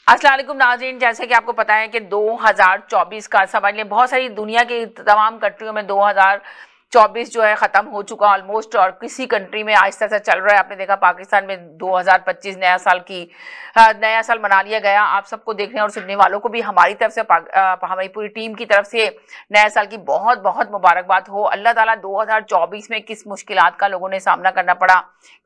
अस्सलाम वालेकुम नाज़रीन, जैसे कि आपको पता है कि 2024 का समझ लें बहुत सारी दुनिया की तमाम कंट्रियों में 2024 जो है ख़त्म हो चुका ऑलमोस्ट, और किसी कंट्री में आहिस्ता से चल रहा है। आपने देखा पाकिस्तान में 2025 नया साल मना लिया गया। आप सबको देखने और सुनने वालों को भी हमारी तरफ से हमारी पूरी टीम की तरफ से नया साल की बहुत बहुत मुबारकबाद हो। अल्लाह ताला 2024 में किस मुश्किलात का लोगों ने सामना करना पड़ा,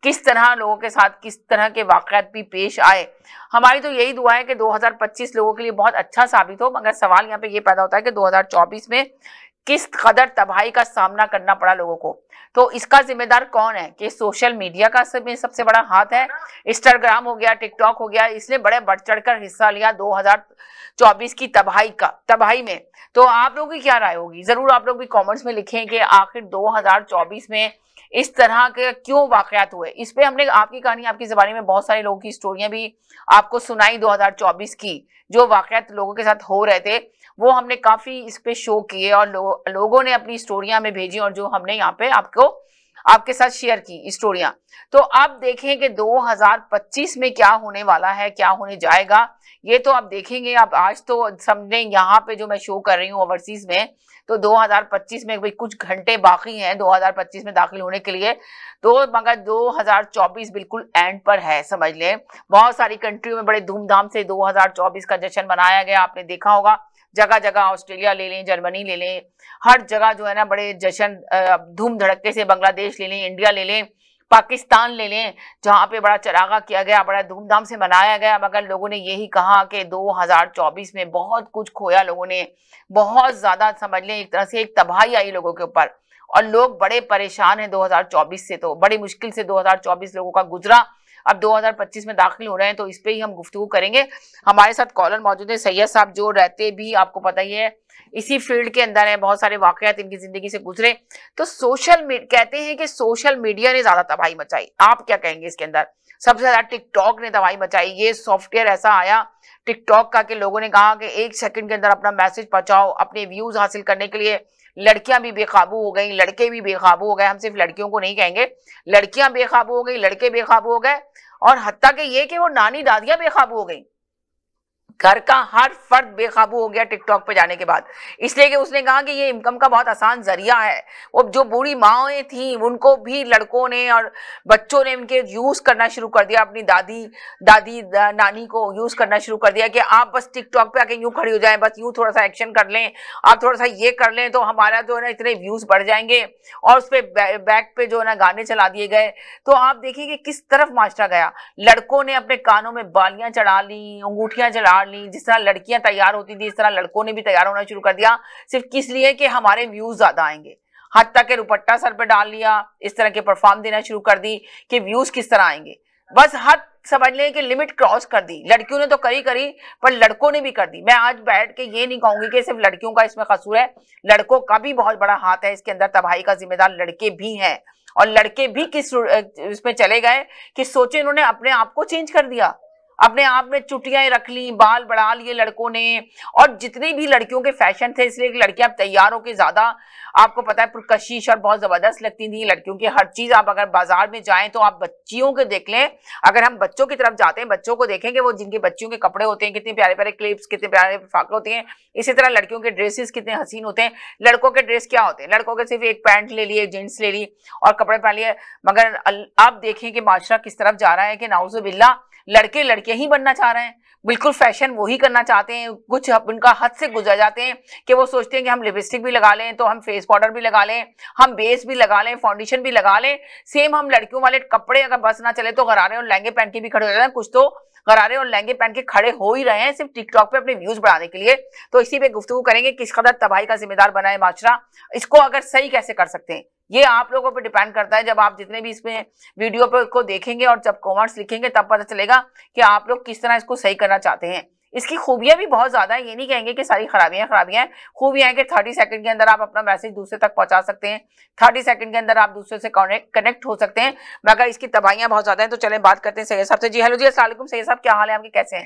किस तरह लोगों के साथ किस तरह के वाक़यात भी पेश आए, हमारी तो यही दुआ है कि 2025 लोगों के लिए बहुत अच्छा साबित हो। मगर सवाल यहाँ पे ये पैदा होता है कि 2024 में किस कदर तबाही का सामना करना पड़ा लोगों को। तो इसका जिम्मेदार कौन है? कि सोशल मीडिया का सबसे बड़ा हाथ है। इंस्टाग्राम हो गया, टिकटॉक हो गया, इसने बड़े बढ़ चढ़कर हिस्सा लिया 2024 की तबाही में। तो आप लोगों की क्या राय होगी? जरूर आप लोग भी कमेंट्स में लिखें कि आखिर 2024 में इस तरह के क्यों वाकयात हुए। इस पे हमने आपकी कहानी, आपकी ज़बानी में बहुत सारे लोगों की स्टोरियां भी आपको सुनाई 2024 की, जो वाकयात लोगों के साथ हो रहे थे वो हमने काफ़ी इस पे शो किए और लोगों ने अपनी स्टोरियां में भेजी, और जो हमने यहाँ पे आपके साथ शेयर की स्टोरियां। तो अब देखें कि 2025 में क्या होने वाला है, क्या होने जाएगा, ये तो आप देखेंगे। अब आज तो समझे यहाँ पे जो मैं शो कर रही हूँ ओवरसीज में, तो 2025 में भाई कुछ घंटे बाकी हैं 2025 में दाखिल होने के लिए। तो मगर 2024 बिल्कुल एंड पर है, समझ लें। बहुत सारी कंट्रियों में बड़े धूमधाम से 2024 का जश्न मनाया गया। आपने देखा होगा जगह जगह, ऑस्ट्रेलिया ले लें, जर्मनी ले लें, हर जगह जो है ना बड़े जश्न धूम धड़कते से, बांग्लादेश ले लें, इंडिया ले लें, पाकिस्तान ले लें, जहाँ पे बड़ा चरागा किया गया, बड़ा धूमधाम से मनाया गया। मगर लोगों ने यही कहा कि 2024 में बहुत कुछ खोया लोगों ने, बहुत ज्यादा समझ लें एक तरह से एक तबाही आई लोगों के ऊपर, और लोग बड़े परेशान हैं 2024 से। तो बड़ी मुश्किल से 2024 लोगों का गुजरा। अब 2025 में दाखिल हो रहे हैं, तो इस पे ही हम गुफ्तगू करेंगे। हमारे साथ कॉलर मौजूद है सैयद साहब, जो रहते भी आपको पता ही है इसी फील्ड के अंदर है, बहुत सारे वाकयात इनकी जिंदगी से गुजरे। तो कहते हैं कि सोशल मीडिया ने ज्यादा तबाही मचाई, आप क्या कहेंगे इसके अंदर? सबसे ज्यादा टिकटॉक ने तबाही मचाई। ये सॉफ्टवेयर ऐसा आया टिकटॉक का कि लोगों ने कहा कि 1 सेकंड के अंदर अपना मैसेज पहुंचाओ, अपने व्यूज हासिल करने के लिए लड़कियां भी बेकाबू हो गई, लड़के भी बेकाबू हो गए। हम सिर्फ लड़कियों को नहीं कहेंगे, लड़कियां बेकाबू हो गई, लड़के बेकाबू हो गए, और हत्ता कि ये कि वो नानी दादियां बेकाबू हो गई। घर का हर फर्द बेकाबू हो गया टिकटॉक पे जाने के बाद, इसलिए कि उसने कहा कि ये इनकम का बहुत आसान जरिया है। वो जो बूढ़ी माएँ थी उनको भी लड़कों ने और बच्चों ने उनके यूज करना शुरू कर दिया, अपनी नानी को यूज करना शुरू कर दिया कि आप बस टिकटॉक पे आके यूं खड़ी हो जाएं, बस यूं थोड़ा सा एक्शन कर लें, आप थोड़ा सा ये कर लें तो हमारा जो है ना इतने व्यूज बढ़ जाएंगे। और उस पर बैक पे जो है ना गाने चला दिए गए। तो आप देखिए कि किस तरफ माशरा गया। लड़कों ने अपने कानों में बालियां चढ़ा ली, अंगूठियां चढ़ा ली, जिस तरह लड़कियां तैयार होती थी इस तरह लड़कों ने भी तैयार होना शुरू कर दिया, सिर्फ किस लिए कि हमारे व्यूज ज्यादा आएंगे। हद तक के दुपट्टा सर पे डाल लिया, इस तरह के परफॉर्म देना शुरू कर दी कि व्यूज किस तरह आएंगे। बस हद समझ लें कि लिमिट क्रॉस कर दी। लड़कियों ने तो करी पर लड़कों ने भी कर दी। मैं आज बैठ के ये नहीं कहूंगी कि सिर्फ लड़कियों का इसमें कसूर है, लड़कों का भी बहुत बड़ा हाथ है इसके अंदर। तबाही का जिम्मेदार लड़के भी हैं, और लड़के भी किस इसमें चले गए कि सोचे इन्होंने अपने आप को चेंज कर दिया, अपने आप में चुटियाएं रख ली, बाल बढ़ा लिए लड़कों ने, और जितनी भी लड़कियों के फैशन थे, इसलिए लड़कियां तैयार होकर ज्यादा, आपको पता है पुरकशिश और बहुत जबरदस्त लगती थी लड़कियों की हर चीज। आप अगर बाजार में जाएं तो आप बच्चियों के देख लें, अगर हम बच्चों की तरफ जाते हैं बच्चों को देखेंगे, वो जिनके बच्चियों के कपड़े होते हैं कितने प्यारे प्यारे क्लिप्स, कितने प्यारे फाके होते हैं। इसी तरह लड़कियों के ड्रेसेस कितने हसीन होते हैं। लड़कों के ड्रेस क्या होते हैं? लड़कों के सिर्फ एक पैंट ले लिए, जींस ले ली और कपड़े पहन लिए। मगर आप देखें कि माशरा किस तरफ जा रहा है कि नाउजुबिल्ला लड़के लड़के ही बनना चाह रहे हैं, बिल्कुल फैशन वही करना चाहते हैं। कुछ उनका हद से गुजर जाते हैं कि वो सोचते हैं कि हम लिपस्टिक भी लगा लें, तो हम फेस पाउडर भी लगा लें, हम बेस भी लगा लें, फाउंडेशन भी लगा लें, सेम हम लड़कियों वाले कपड़े अगर बस ना चले तो गरारे और लहंगे पहन के भी खड़े हो जाते हैं। कुछ तो गरारे और लहंगे पहन के खड़े हो ही रहे हैं सिर्फ टिकटॉक पे अपने व्यूज बढ़ाने के लिए। तो इसी पे गुफ्तगू करेंगे किस कदर तबाही का जिम्मेदार बना है माशरा, इसको अगर सही कैसे कर सकते हैं ये आप लोगों पर डिपेंड करता है। जब आप जितने भी इसमें वीडियो पर को देखेंगे और जब कमेंट्स लिखेंगे तब पता चलेगा कि आप लोग किस तरह इसको सही करना चाहते हैं। इसकी खूबियां भी बहुत ज्यादा है, ये नहीं कहेंगे कि सारी खराबियां हैं। खूबियां है कि 30 सेकंड के अंदर आप अपना मैसेज दूसरे तक पहुंचा सकते हैं, 30 सेकंड के अंदर आप दूसरे से कनेक्ट हो सकते हैं, मगर इसकी तबाहियां बहुत ज्यादा हैं। तो चलें बात करते हैं सैयद साहब से। जी हेलो जी, अस्सलाम वालेकुम सैयद साहब, क्या हाल है आपके, कैसे हैं?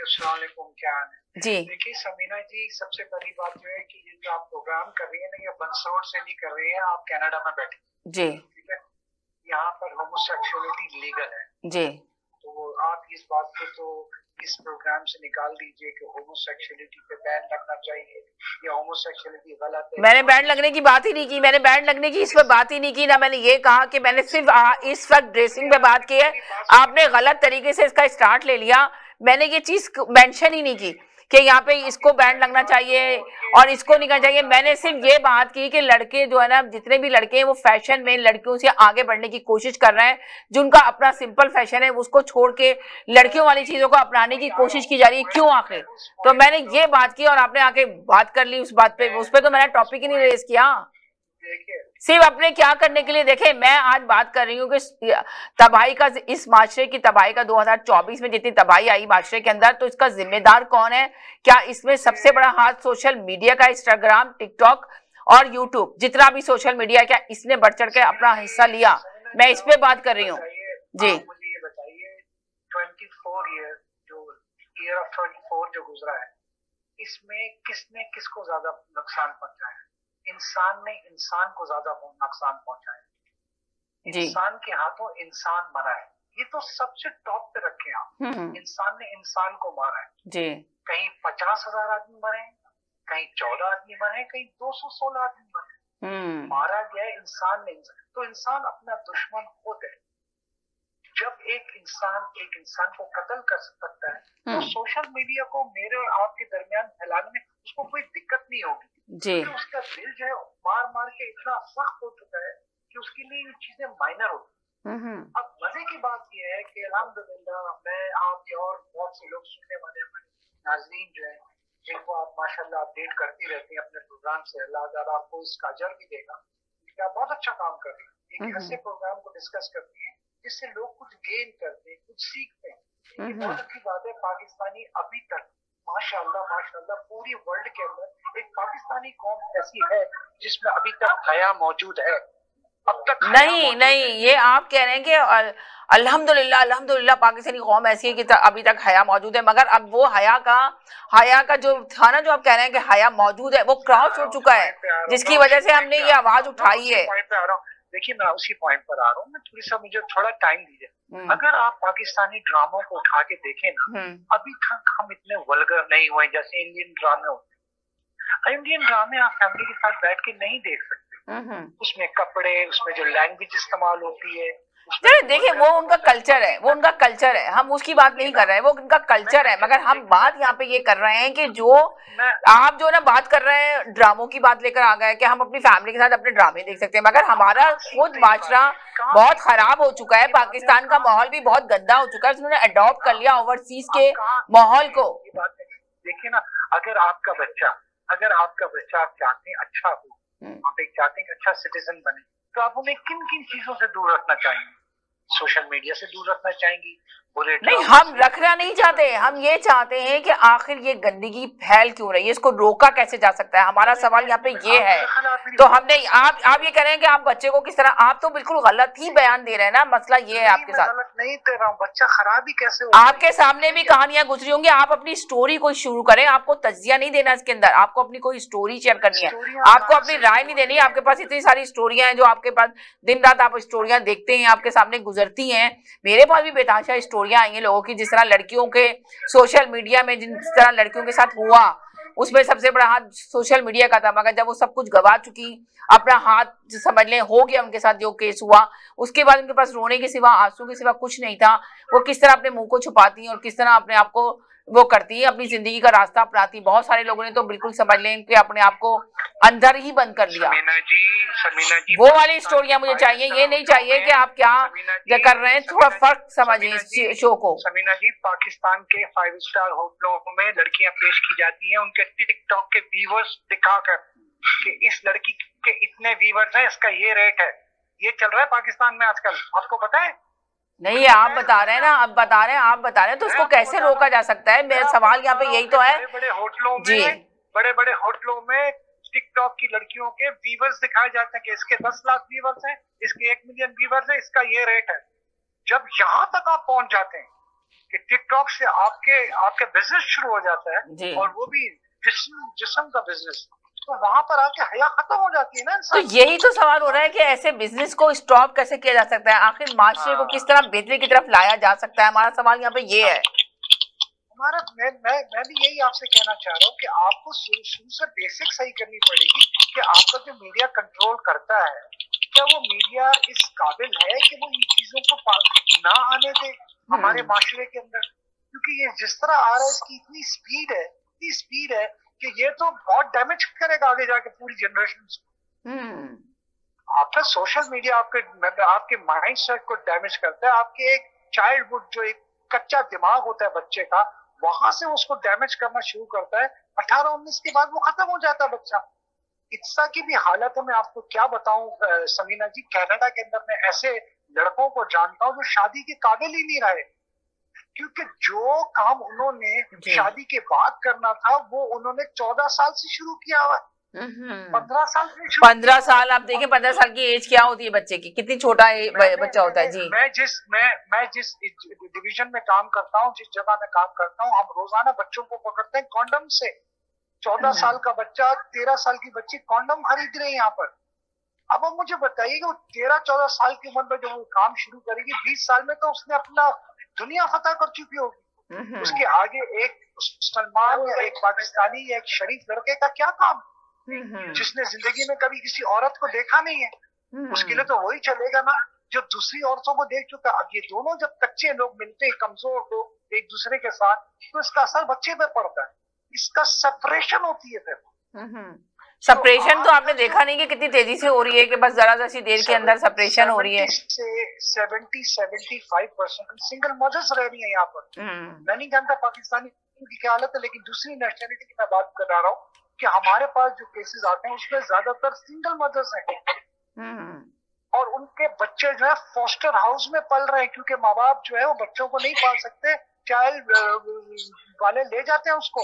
अस्सलाम वालेकुम, क्या हाल है जी? देखिए समीना जी, सबसे पहली बात जो है कि ये जो आप प्रोग्राम कर रही है ना, ये बंसोड़ से नहीं कर रही है, आप कनाडा में बैठे जी ठीक है। यहाँ पर होमोसेक्सुअलिटी लीगल है जी तो आप इस बात पे तो इस प्रोग्राम से निकाल दीजिए कि होमोसेक्सुअलिटी पे बैन लगना चाहिए या होमोसेक्सुअलिटी गलत है। मैंने बैन लगने की बात ही नहीं की, मैंने बैन लगने की इस पर बात ही नहीं की ना। मैंने ये कहा कि मैंने सिर्फ इस वक्त ड्रेसिंग पे बात की है। आपने गलत तरीके से इसका स्टार्ट ले लिया। मैंने ये चीज मेंशन ही नहीं की कि यहाँ पे इसको बैन लगना चाहिए और इसको नहीं करना चाहिए। मैंने सिर्फ ये बात की कि लड़के जो है ना, जितने भी लड़के हैं वो फैशन में लड़कियों से आगे बढ़ने की कोशिश कर रहे हैं। जिनका अपना सिंपल फैशन है उसको छोड़ के लड़कियों वाली चीजों को अपनाने की कोशिश की जा रही है, क्यों आखिर? तो मैंने ये बात की और आपने आके बात कर ली उस बात पे। उस पर तो मैंने टॉपिक ही नहीं रेज किया, सिर्फ अपने क्या करने के लिए। देखे, मैं आज बात कर रही हूँ कि तबाही का, इस माशरे की तबाही का 2024 में जितनी तबाही आई माशरे के अंदर, तो इसका जिम्मेदार कौन है? क्या इसमें सबसे बड़ा हाथ सोशल मीडिया का, इंस्टाग्राम, टिकटॉक और यूट्यूब, जितना भी सोशल मीडिया, क्या इसने बढ़ चढ़ के अपना हिस्सा लिया? मैं इस पे बात कर रही हूँ जी। मुझे ये बताइए 24 जो गुजरा है, इसमें किसने किसको ज्यादा नुकसान पहुंचाया? इंसान ने इंसान को ज्यादा नुकसान पहुंचाया। इंसान के हाथों इंसान मरा है, ये तो सबसे टॉप पे रखे आप। इंसान ने इंसान को मारा है जी। कहीं 50,000 आदमी मरे, कहीं 14 आदमी मरे, कहीं 216 आदमी मरे। मारा गया है इंसान ने इंसान। तो इंसान अपना दुश्मन खुद है। जब एक इंसान को कत्ल कर सकता है तो सोशल मीडिया को मेरे और आपके दरमियान फैलाने में उसको कोई दिक्कत नहीं होगी जी। तो उसका दिल जो है मार मार के इतना सख्त हो चुका है कि उसके लिए ये चीजें माइनर होती। अब मजे की बात यह है कि अल्हम्दुलिल्लाह मैं, आप और बहुत से लोग सुनने वाले नाज़रीन जो है, जिनको आप माशाल्लाह अपडेट करती रहती हैं अपने प्रोग्राम से, अल्लाह ताला आपको इसका अजर भी देगा कि आप बहुत अच्छा काम कर रही हैं। एक ऐसे प्रोग्राम को डिस्कस करती है जिससे लोग कुछ गेन करते हैं, कुछ सीखते हैं। ये बहुत अच्छी बात है। पाकिस्तानी अभी तक माशाल्लाह पूरी वर्ल्ड के अंदर एक पाकिस्तानी कौम ऐसी है जिसमें अभी तक हया मौजूद है। अब तक नहीं, ये आप कह रहे हैं कि अल्हम्दुलिल्लाह पाकिस्तानी कौम ऐसी है कि अभी तक हया मौजूद है, मगर अब वो हया का जो था ना, जो आप कह रहे हैं कि हया मौजूद है, वो क्रॉस हो चुका है, जिसकी वजह से हमने ये आवाज उठाई है। देखिए, मैं उसी पॉइंट पर आ रहा हूँ। मुझे थोड़ा टाइम दीजिए। अगर आप पाकिस्तानी ड्रामों को उठा के देखें ना, अभी तक हम इतने वल्गर नहीं हुए जैसे इंडियन ड्रामे होते हैं। इंडियन ड्रामे आप फैमिली के साथ बैठ के नहीं देख सकते। उसमें कपड़े, उसमें जो लैंग्वेज इस्तेमाल होती है, देखिए वो उनका कल्चर है, हम उसकी बात नहीं कर रहे हैं, वो उनका कल्चर है। मगर हम बात यहाँ पे ये कर रहे हैं कि जो आप जो ना बात कर रहे हैं, ड्रामों की बात लेकर आ गए कि हम अपनी फैमिली के साथ अपने ड्रामे देख सकते हैं, मगर हमारा खुद माशरा बहुत खराब हो चुका है। पाकिस्तान का माहौल भी बहुत गंदा हो चुका है, उन्होंने अडॉप्ट कर लिया ओवरसीज के माहौल को। देखिए ना, अगर आपका बच्चा आप चाहते हैं अच्छा हो, आप एक चाहते हैं कि अच्छा सिटीजन बने, तो आप उन्हें किन किन चीजों से दूर रखना चाहेंगे? सोशल मीडिया से दूर रखना चाहेंगी? नहीं, हम रखना नहीं चाहते, हम ये चाहते हैं कि आखिर ये गंदगी फैल क्यों रही है, इसको रोका कैसे जा सकता है। हमारा सवाल यहाँ पे ये है। तो हमने आप ये कह रहे हैं कि आप बच्चे को किस तरह, आप तो बिल्कुल गलत ही बयान दे रहे हैं ना। मसला ये है आपके साथ। गलत नहीं दे रहा हूँ, बच्चा खराब ही कैसे हो? आपके सामने भी कहानियां गुजरी होंगी, आप अपनी स्टोरी कोई शुरू करें। आपको तजिया नहीं देना इसके अंदर, आपको अपनी कोई स्टोरी शेयर करनी है, आपको अपनी राय नहीं देनी। आपके पास इतनी सारी स्टोरियां हैं, जो आपके पास दिन रात आप स्टोरियां देखते हैं, आपके सामने गुजरती हैं। मेरे पास भी बेतहाशा स्टोरियां आई हैं लोगों की, जिस तरह लड़कियों के सोशल मीडिया में जिस तरह लड़कियों के साथ हुआ, उसमें सबसे बड़ा हाथ सोशल मीडिया का था। मगर जब वो सब कुछ गवा चुकी, अपना हाथ समझ लें हो गया उनके साथ जो केस हुआ, उसके बाद उनके पास रोने के सिवा, आंसू के सिवा कुछ नहीं था। वो किस तरह अपने मुंह को छुपाती हैं और किस तरह अपने आप को वो करती है, अपनी जिंदगी का रास्ता अपनाती। बहुत सारे लोगों ने तो बिल्कुल समझ लें कि अपने आप को अंदर ही बंद कर लिया। समीना जी, वो वाली स्टोरियां मुझे चाहिए, ये नहीं चाहिए कि आप क्या कर रहे हैं। थोड़ा फर्क समझिए इस शो को। समीना जी, पाकिस्तान के 5 स्टार होटलों में लड़कियां पेश की जाती हैं उनके टिकटॉक के व्यूअर्स दिखाकर कि इस लड़की के इतने व्यूअर्स हैं, इसका ये रेट है। ये चल रहा है पाकिस्तान में आजकल, आपको पता है? नहीं, आप बता रहे हैं ना, आप बता रहे हैं तो उसको कैसे रोका जा सकता है? मेरा सवाल यहाँ पे यही तो है। बड़े होटलों में टिकटॉक की लड़कियों के व्यूअर्स दिखाए जाते हैं कि इसके 10 लाख व्यूअर्स हैं, इसके 1 मिलियन व्यूअर्स हैं, इसका ये रेट है। जब यहाँ तक आप पहुंच जाते हैं कि टिकटॉक से आपके बिजनेस शुरू हो जाता है, और वो भी जिस्म का बिजनेस, तो वहां पर आके हया खत्म हो जाती है ना। तो यही तो सवाल हो रहा है कि ऐसे बिजनेस को स्टॉप कैसे किया जा सकता है? आखिर माशरे को किस तरह बेहतरी की तरफ लाया जा सकता है? हमारा सवाल यहाँ पे ये है। मैं भी यही आपसे कहना चाह रहा हूँ कि आपको शुरू से बेसिक सही करनी पड़ेगी कि आपका जो मीडिया कंट्रोल करता है, क्या वो मीडिया इस काबिल है कि वो इन चीजों को ना आने दे हमारे माशरे के अंदर। क्योंकि ये जिस तरह आ रहा है, इसकी इतनी स्पीड है कि ये तो बहुत डैमेज करेगा आगे जाके पूरी जनरेशन को। आपका सोशल मीडिया आपके माइंड सेट को डैमेज करता है। आपके एक चाइल्डहुड, जो एक कच्चा दिमाग होता है बच्चे का, वहां से उसको डैमेज करना शुरू करता है। 18-19 के बाद वो खत्म हो जाता है बच्चा। इत्सा की भी हालत है। मैं आपको क्या बताऊं समीना जी, कनाडा के अंदर मैं ऐसे लड़कों को जानता हूं जो शादी के काबिल ही नहीं रहे, क्योंकि जो काम उन्होंने शादी के बाद करना था वो उन्होंने 14 साल से शुरू किया हुआ है। 15 साल से 15 साल आप देखें, 15 साल की एज क्या होती है बच्चे की, कितनी छोटा बच्चा होता है जी। मैं जिस डिवीजन में काम करता हूँ, जिस जगह में काम करता हूँ, हम रोजाना बच्चों को पकड़ते हैं कॉन्डम से। 14 साल का बच्चा, 13 साल की बच्ची कॉन्डम खरीद रहे हैं यहाँ पर। अब आप मुझे बताइए कि वो 13-14 साल की उम्र में जब वो काम शुरू करेगी, 20 साल में तो उसने अपना दुनिया फतह कर चुकी होगी। उसके आगे एक सलमान या एक पाकिस्तानी या एक शरीफ लड़के का क्या काम, जिसने जिंदगी में कभी किसी औरत को देखा नहीं है। उसके लिए तो वही चलेगा ना जो दूसरी औरतों को देख चुका। अब ये दोनों जब कच्चे लोग मिलते हैं, कमजोर लोग एक दूसरे के साथ, तो इसका असर बच्चे पे पड़ता है। इसका सेपरेशन होती है फिर। सेपरेशन तो आपने देखा नहीं कि कितनी तेजी से हो रही है, कि बस जरा सी देर के अंदर सेपरेशन हो रही है। 70-75% सिंगल मदर्स रह रही है यहाँ पर। मैं नहीं जानता पाकिस्तानी की क्या हालत है, लेकिन दूसरी नेशनलिटी की मैं बात कर रहा हूँ कि हमारे पास जो केसेस आते हैं उसमें ज्यादातर सिंगल मदर्स हैं। और उनके बच्चे जो है फॉस्टर हाउस में पल रहे हैं, क्योंकि माँ बाप जो है वो बच्चों को नहीं पाल सकते, चाइल्ड वाले ले जाते हैं उसको।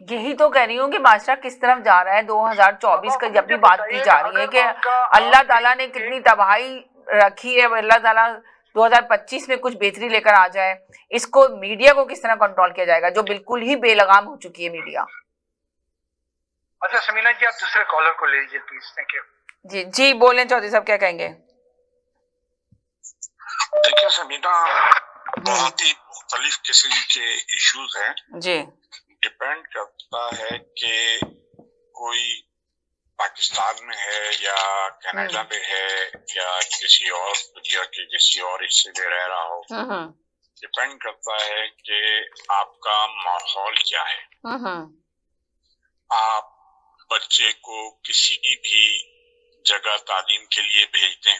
यही तो कह रही हूँ कि माशरा किस तरफ जा रहा है। 2024 का जब भी बात की जा रही है कि अल्लाह ताला ने कितनी तबाही रखी है, अल्लाह ताला 2025 में कुछ बेहतरी लेकर आ जाए। इसको मीडिया को किस तरह कंट्रोल किया जाएगा, जो बिल्कुल ही बेलगाम हो चुकी है मीडिया। अच्छा समीना जी, आप दूसरे कॉलर को ले लीजिए प्लीज। थैंक यू जी बोलें चौधरी साहब, क्या कहेंगे? देखिए समीना, बहुत ही मुख्तलिफ किस्म के इश्यूज हैं जी। डिपेंड करता है कि कोई पाकिस्तान में है या कनाडा में है या किसी और दुनिया के किसी और हिस्से में रह रहा हो। डिपेंड करता है कि आपका माहौल क्या है। आप बच्चे को किसी भी जगह तालीम के लिए भेज दें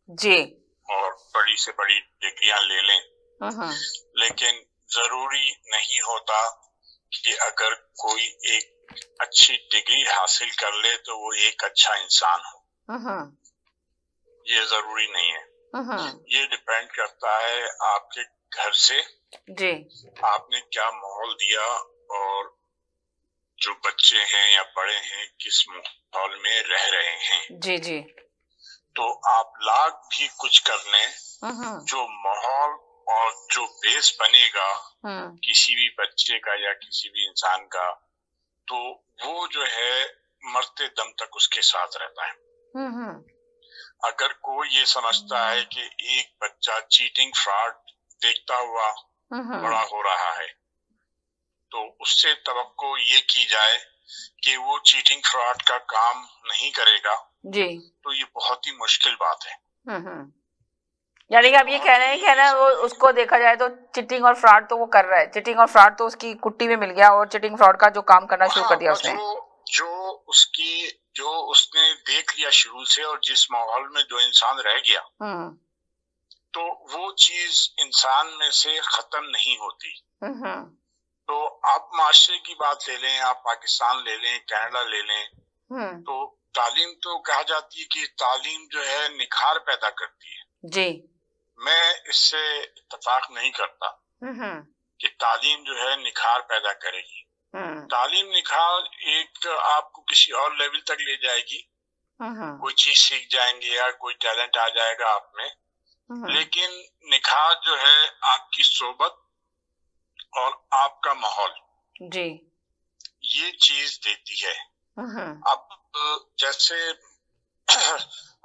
जी, और बड़ी से बड़ी डिग्रियां ले लें, लेकिन जरूरी नहीं होता कि अगर कोई एक अच्छी डिग्री हासिल कर ले तो वो एक अच्छा इंसान हो। ये जरूरी नहीं है। ये डिपेंड करता है आपके घर से जी, आपने क्या माहौल दिया और जो बच्चे हैं या बड़े हैं किस माहौल में रह रहे हैं। जी जी। तो आप लाख भी कुछ कर लें, जो माहौल और जो बेस बनेगा किसी भी बच्चे का या किसी भी इंसान का, तो वो जो है मरते दम तक उसके साथ रहता है। अगर कोई ये समझता है कि एक बच्चा चीटिंग फ्रॉड देखता हुआ बड़ा हो रहा है, तो उससे तवक्को ये की जाए कि वो चीटिंग फ्रॉड का काम नहीं करेगा जी, तो ये बहुत ही मुश्किल बात है। यानी कि आप ये कह रहे हैं कि ना वो उसको देखा जाए तो चीटिंग और फ्रॉड तो वो कर रहा है, चीटिंग और फ्रॉड तो उसकी कुट्टी में मिल गया और चीटिंग फ्रॉड का जो काम करना शुरू कर दिया उसने। जो उसने देख लिया शुरू से और जिस माहौल में जो इंसान रह गया, तो वो चीज इंसान में से खत्म नहीं होती। तो आप माशरे की बात ले लें, आप पाकिस्तान ले लें, कनाडा ले लें, तो तालीम तो कहा जाती है कि तालीम जो है निखार पैदा करती है जी। मैं इससे इत्तेफाक नहीं करता कि तालीम जो है निखार पैदा करेगी। तालीम निखार एक आपको किसी और लेवल तक ले जाएगी, कोई चीज सीख जाएंगे या कोई टैलेंट आ जाएगा आप में, लेकिन निखार जो है आपकी सोबत और आपका माहौल जी, ये चीज देती है। अब जैसे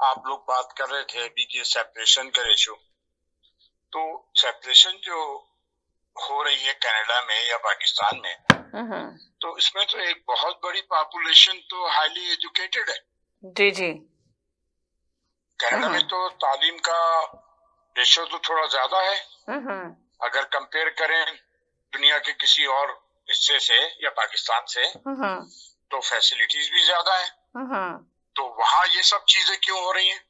आप लोग बात कर रहे थे अभी कि सेपरेशन का इशू, तो सेपरेशन जो हो रही है कनाडा में या पाकिस्तान में, तो इसमें तो एक बहुत बड़ी पॉपुलेशन तो हाईली एजुकेटेड है। जी जी। कनाडा में तो तालीम का रेशो तो थोड़ा ज्यादा है अगर कंपेयर करें दुनिया के किसी और हिस्से से या पाकिस्तान से, तो फैसिलिटीज भी ज्यादा है। तो वहाँ ये सब चीजें क्यों हो रही हैं?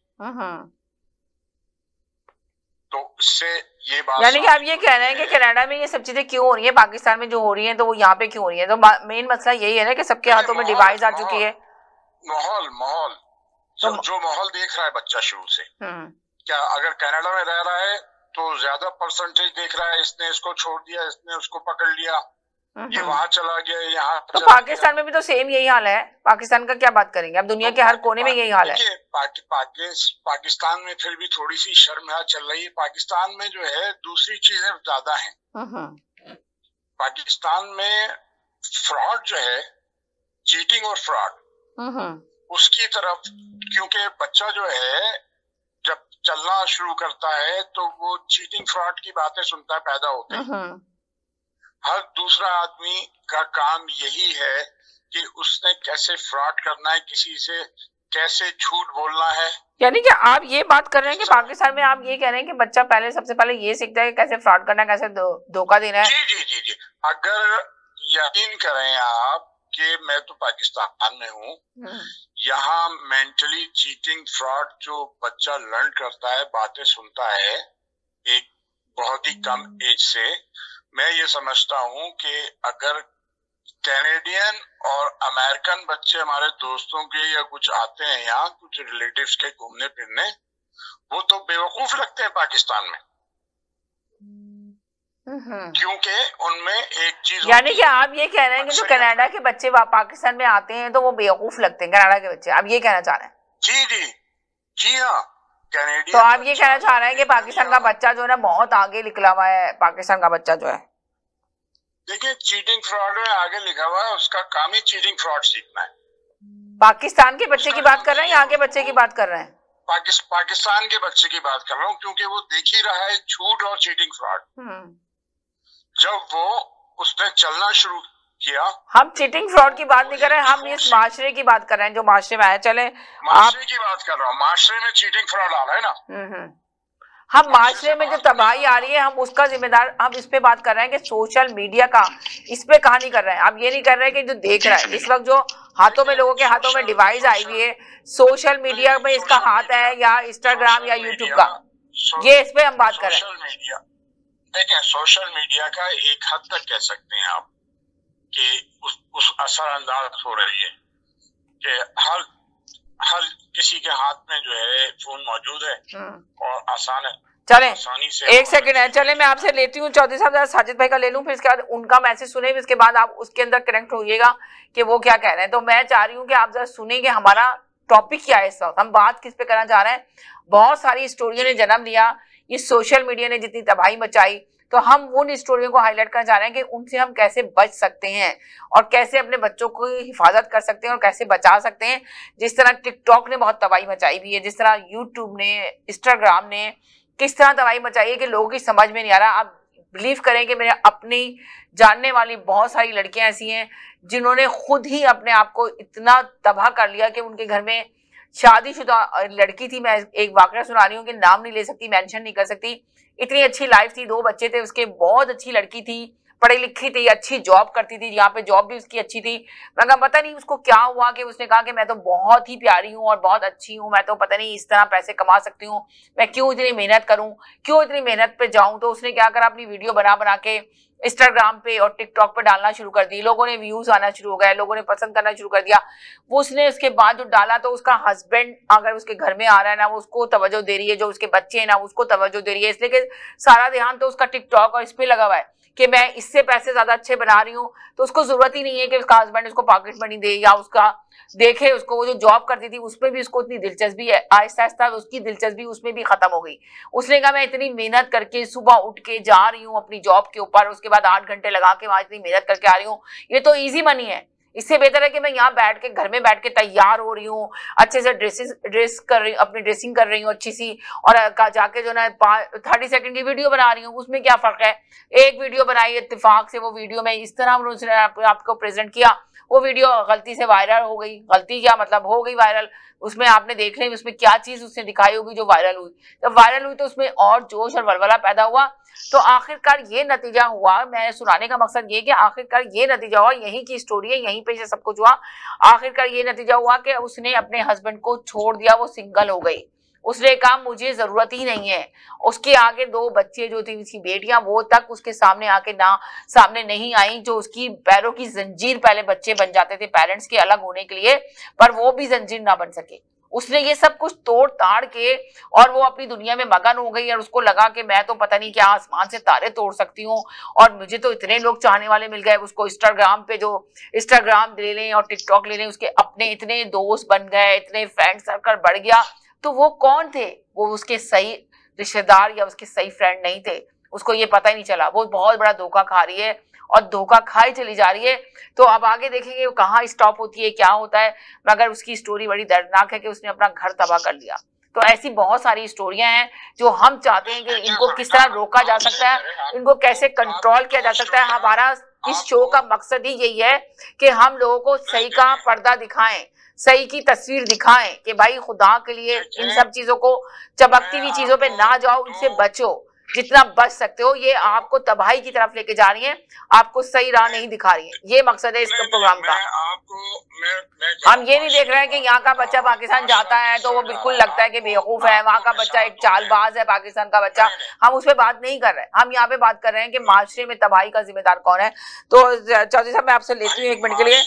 तो इससे ये बात, यानी कि आप ये कह रहे हैं कि कनाडा में ये सब चीजें क्यों हो रही है, पाकिस्तान में जो हो रही है तो वो यहाँ पे क्यों हो रही है? तो मेन मसला यही है ना कि सबके हाथों में डिवाइस आ चुकी है। माहौल जो माहौल देख रहा है बच्चा शुरू से, क्या अगर कनाडा में रह रहा है तो ज्यादा परसेंटेज देख रहा है, इसने इसको छोड़ दिया, इसने उसको पकड़ लिया, ये वहां चला गया, यहाँ तो पाकिस्तान में भी तो सेम यही हाल है। पाकिस्तान का क्या बात करेंगे, अब दुनिया के हर कोने में यही हाल है। पाकिस्तान में फिर भी थोड़ी सी शर्म चल रही है। पाकिस्तान में जो है दूसरी चीजें ज्यादा हैं। पाकिस्तान में फ्रॉड जो है, चीटिंग और फ्रॉड, उसकी तरफ, क्योंकि बच्चा जो है जब चलना शुरू करता है तो वो चीटिंग फ्रॉड की बातें सुनता है पैदा होते हैं। हर दूसरा आदमी का काम यही है कि उसने कैसे फ्रॉड करना है, किसी से कैसे झूठ बोलना है। यानी कि आप ये बात कर रहे हैं कि पाकिस्तान में आप ये कह रहे हैं कि बच्चा पहले सबसे पहले ये सीखता है कि कैसे फ्रॉड करना है, कैसे धोखा देना है। जी जी जी जी। अगर यकीन करें आप कि मैं तो पाकिस्तान में हूँ, यहाँ मेंटली चीटिंग फ्रॉड जो बच्चा लर्न करता है, बातें सुनता है एक बहुत ही कम एज से, मैं ये समझता हूँ कि अगर कैनेडियन और अमेरिकन बच्चे हमारे दोस्तों के या कुछ आते हैं यहाँ, कुछ रिलेटिव्स के घूमने फिरने, वो तो बेवकूफ लगते हैं पाकिस्तान में, क्योंकि उनमें एक चीज, यानी कि आप ये कह रहे हैं कि जो कनाडा के बच्चे पाकिस्तान में आते हैं तो वो बेवकूफ लगते हैं कनाडा के बच्चे, आप ये कहना चाह रहे हैं? जी जी जी हाँ। तो आप ये कहना चाह रहे हैं कि पाकिस्तान का बच्चा जो है ना बहुत आगे निकला हुआ है। पाकिस्तान का बच्चा जो है, देखिए चीटिंग फ्रॉड में आगे लिखा हुआ है, उसका काम ही चीटिंग फ्रॉड सीखना है। पाकिस्तान के बच्चे की बात कर रहे हैं, यहाँ के बच्चे की बात कर रहे हैं? पाकिस्तान के बच्चे की बात कर रहा हूँ, क्योंकि वो देख ही रहा है झूठ और चीटिंग फ्रॉड। जब वो उसने चलना शुरू किया, हम चीटिंग फ्रॉड की बात नहीं कर रहे हैं, हम इस माशरे की बात कर रहे हैं जो माशरे में आया। चले माशरे की बात कर रहा हूँ, माशरे में चीटिंग फ्रॉड आ रहा है ना। हम माशरे में जो तबाही आ रही है हम उसका जिम्मेदार, हम इस पे बात कर रहे हैं कि सोशल मीडिया का इस पे कहानी कर रहे हैं। आप ये नहीं कर रहे हैं कि जो देख रहा है इस वक्त, जो हाथों में, लोगों के हाथों में डिवाइस आई हुई है, सोशल मीडिया में इसका हाथ है या इंस्टाग्राम या यूट्यूब का, ये इस पे हम बात कर रहे हैं। देखिए सोशल मीडिया का एक हद तक कह सकते हैं आप कि उस असरअंदाज हो रही है कि हर किसी के हाथ में जो है फोन मौजूद है और आसान है। चले एक सेकंड है, चले मैं आपसे लेती हूँ चौधरी साहब, साजिद भाई का ले लूँ, फिर इसके बाद उनका मैसेज सुने, फिर इसके बाद आप उसके अंदर कनेक्ट होइएगा कि वो क्या कह रहे हैं। तो मैं चाह रही हूँ कि आप जरा सुने कि हमारा टॉपिक क्या है इस वक्त, हम बात किस पे करना चाह रहे हैं। बहुत सारी स्टोरियों ने जन्म लिया, ये सोशल मीडिया ने जितनी तबाही मचाई, तो हम उन स्टोरियों को हाईलाइट करना चाह रहे हैं कि उनसे हम कैसे बच सकते हैं और कैसे अपने बच्चों को हिफाजत कर सकते हैं और कैसे बचा सकते हैं। जिस तरह टिकटॉक ने बहुत तबाही मचाई हुई है, जिस तरह यूट्यूब ने, इंस्टाग्राम ने किस तरह तबाही मचाई है कि लोगों की समझ में नहीं आ रहा। आप बिलीव करें कि मेरे अपनी जानने वाली बहुत सारी लड़कियां ऐसी हैं जिन्होंने खुद ही अपने आप को इतना तबाह कर लिया कि उनके घर में शादीशुदा लड़की थी, मैं एक वाकया सुना रही हूँ कि नाम नहीं ले सकती, मेंशन नहीं कर सकती, इतनी अच्छी लाइफ थी, 2 बच्चे थे उसके, बहुत अच्छी लड़की थी, पढ़ी लिखी थी, अच्छी जॉब करती थी, यहाँ पे जॉब भी उसकी अच्छी थी। मगर पता नहीं उसको क्या हुआ कि उसने कहा कि मैं तो बहुत ही प्यारी हूँ और बहुत अच्छी हूँ, मैं तो पता नहीं इस तरह पैसे कमा सकती हूँ, मैं क्यों इतनी मेहनत करूँ, क्यों इतनी मेहनत पे जाऊँ। तो उसने क्या करा, अपनी वीडियो बना बना के इंस्टाग्राम पे और टिकटॉक पे डालना शुरू कर दी, लोगों ने व्यूज आना शुरू हो गए, लोगों ने पसंद करना शुरू कर दिया। वो उसने उसके बाद जो डाला तो उसका हस्बैंड अगर उसके घर में आ रहा है ना, वो उसको तवज्जो दे रही है, जो उसके बच्चे हैं ना उसको तवज्जो दे रही है, इसलिए कि सारा ध्यान तो उसका टिकटॉक और इस पे लगा हुआ है कि मैं इससे पैसे ज्यादा अच्छे बना रही हूँ। तो उसको जरूरत ही नहीं है कि उसका हस्बैंड उसको पॉकेट मनी दे या उसका देखे उसको। वो जो जॉब करती थी उसमें भी उसको इतनी दिलचस्पी है, आहिस्ता आहिस्ता उसकी दिलचस्पी उसमें भी खत्म हो गई। उसने कहा मैं इतनी मेहनत करके सुबह उठ के जा रही हूँ अपनी जॉब के ऊपर, उसके बाद 8 घंटे लगा के वहां इतनी मेहनत करके आ रही हूँ, ये तो ईजी मनी है, इससे बेहतर है कि मैं यहाँ बैठ के घर में बैठ के तैयार हो रही हूँ, अच्छे से ड्रेस कर रही हूँ, अपनी ड्रेसिंग कर रही हूँ अच्छी सी, और जाके जो ना 30 सेकंड की वीडियो बना रही हूँ। उसमें क्या फर्क है? एक वीडियो बनाई इत्तेफाक से, वो वीडियो में इस तरह उन्होंने आपको प्रेजेंट किया, वो वीडियो गलती से वायरल हो गई। गलती क्या मतलब, हो गई वायरल। उसमें आपने देख लें उसमें क्या चीज उसने दिखाई होगी जो वायरल हुई। जब वायरल हुई तो उसमें और जोश और वलवला पैदा हुआ। तो आखिरकार ये नतीजा हुआ, मैं सुनाने का मकसद ये कि आखिरकार ये नतीजा हुआ, यहीं की स्टोरी है, यहीं पे से सब कुछ हुआ। आखिरकार ये नतीजा हुआ कि उसने अपने हस्बैंड को छोड़ दिया, वो सिंगल हो गई। उसने कहा मुझे जरूरत ही नहीं है। उसके आगे 2 बच्चे जो थी उसकी बेटियां, वो तक उसके सामने आके ना सामने नहीं आई, जो उसकी पैरों की जंजीर, पहले बच्चे बन जाते थे पेरेंट्स के अलग होने के लिए, पर वो भी जंजीर ना बन सके। उसने ये सब कुछ तोड़ ताड़ के और वो अपनी दुनिया में मगन हो गई, और उसको लगा कि मैं तो पता नहीं क्या आसमान से तारे तोड़ सकती हूँ, और मुझे तो इतने लोग चाहने वाले मिल गए। उसको इंस्टाग्राम पे जो इंस्टाग्राम ले लें और टिकटॉक ले लें, उसके अपने इतने दोस्त बन गए, इतने फ्रेंड सर्कल बढ़ गया। तो वो कौन थे? वो उसके सही रिश्तेदार या उसके सही फ्रेंड नहीं थे। उसको ये पता ही नहीं चला। वो बहुत बड़ा धोखा खा रही है और धोखा खाई चली जा रही है। तो अब आगे देखेंगे वो कहाँ स्टॉप होती है, क्या होता है। मगर उसकी स्टोरी बड़ी दर्दनाक है कि उसने अपना घर तबाह कर लिया। तो ऐसी बहुत सारी स्टोरियां हैं जो हम चाहते हैं कि इनको किस तरह रोका जा सकता है, इनको कैसे कंट्रोल किया जा सकता है। हमारा इस शो का मकसद ही यही है कि हम लोगों को सही का पर्दा दिखाएं, सही की तस्वीर दिखाएं कि भाई खुदा के लिए इन सब चीजों को, चमकती हुई चीजों पे ना जाओ, इनसे बचो जितना बच सकते हो। ये आपको तबाही की तरफ लेके जा रही है, आपको सही राह नहीं दिखा रही है। ये मकसद है इस प्रोग्राम का। हम ये नहीं देख रहे हैं कि यहाँ का बच्चा पाकिस्तान जाता है तो वो बिल्कुल लगता है कि बेवकूफ है, वहाँ का बच्चा एक चालबाज है, पाकिस्तान का बच्चा। हम उस पर बात नहीं कर रहे हैं, हम यहाँ पे बात कर रहे हैं कि माशरे में तबाही का जिम्मेदार कौन है। तो चौधरी साहब मैं आपसे लेती हूँ 1 मिनट के लिए,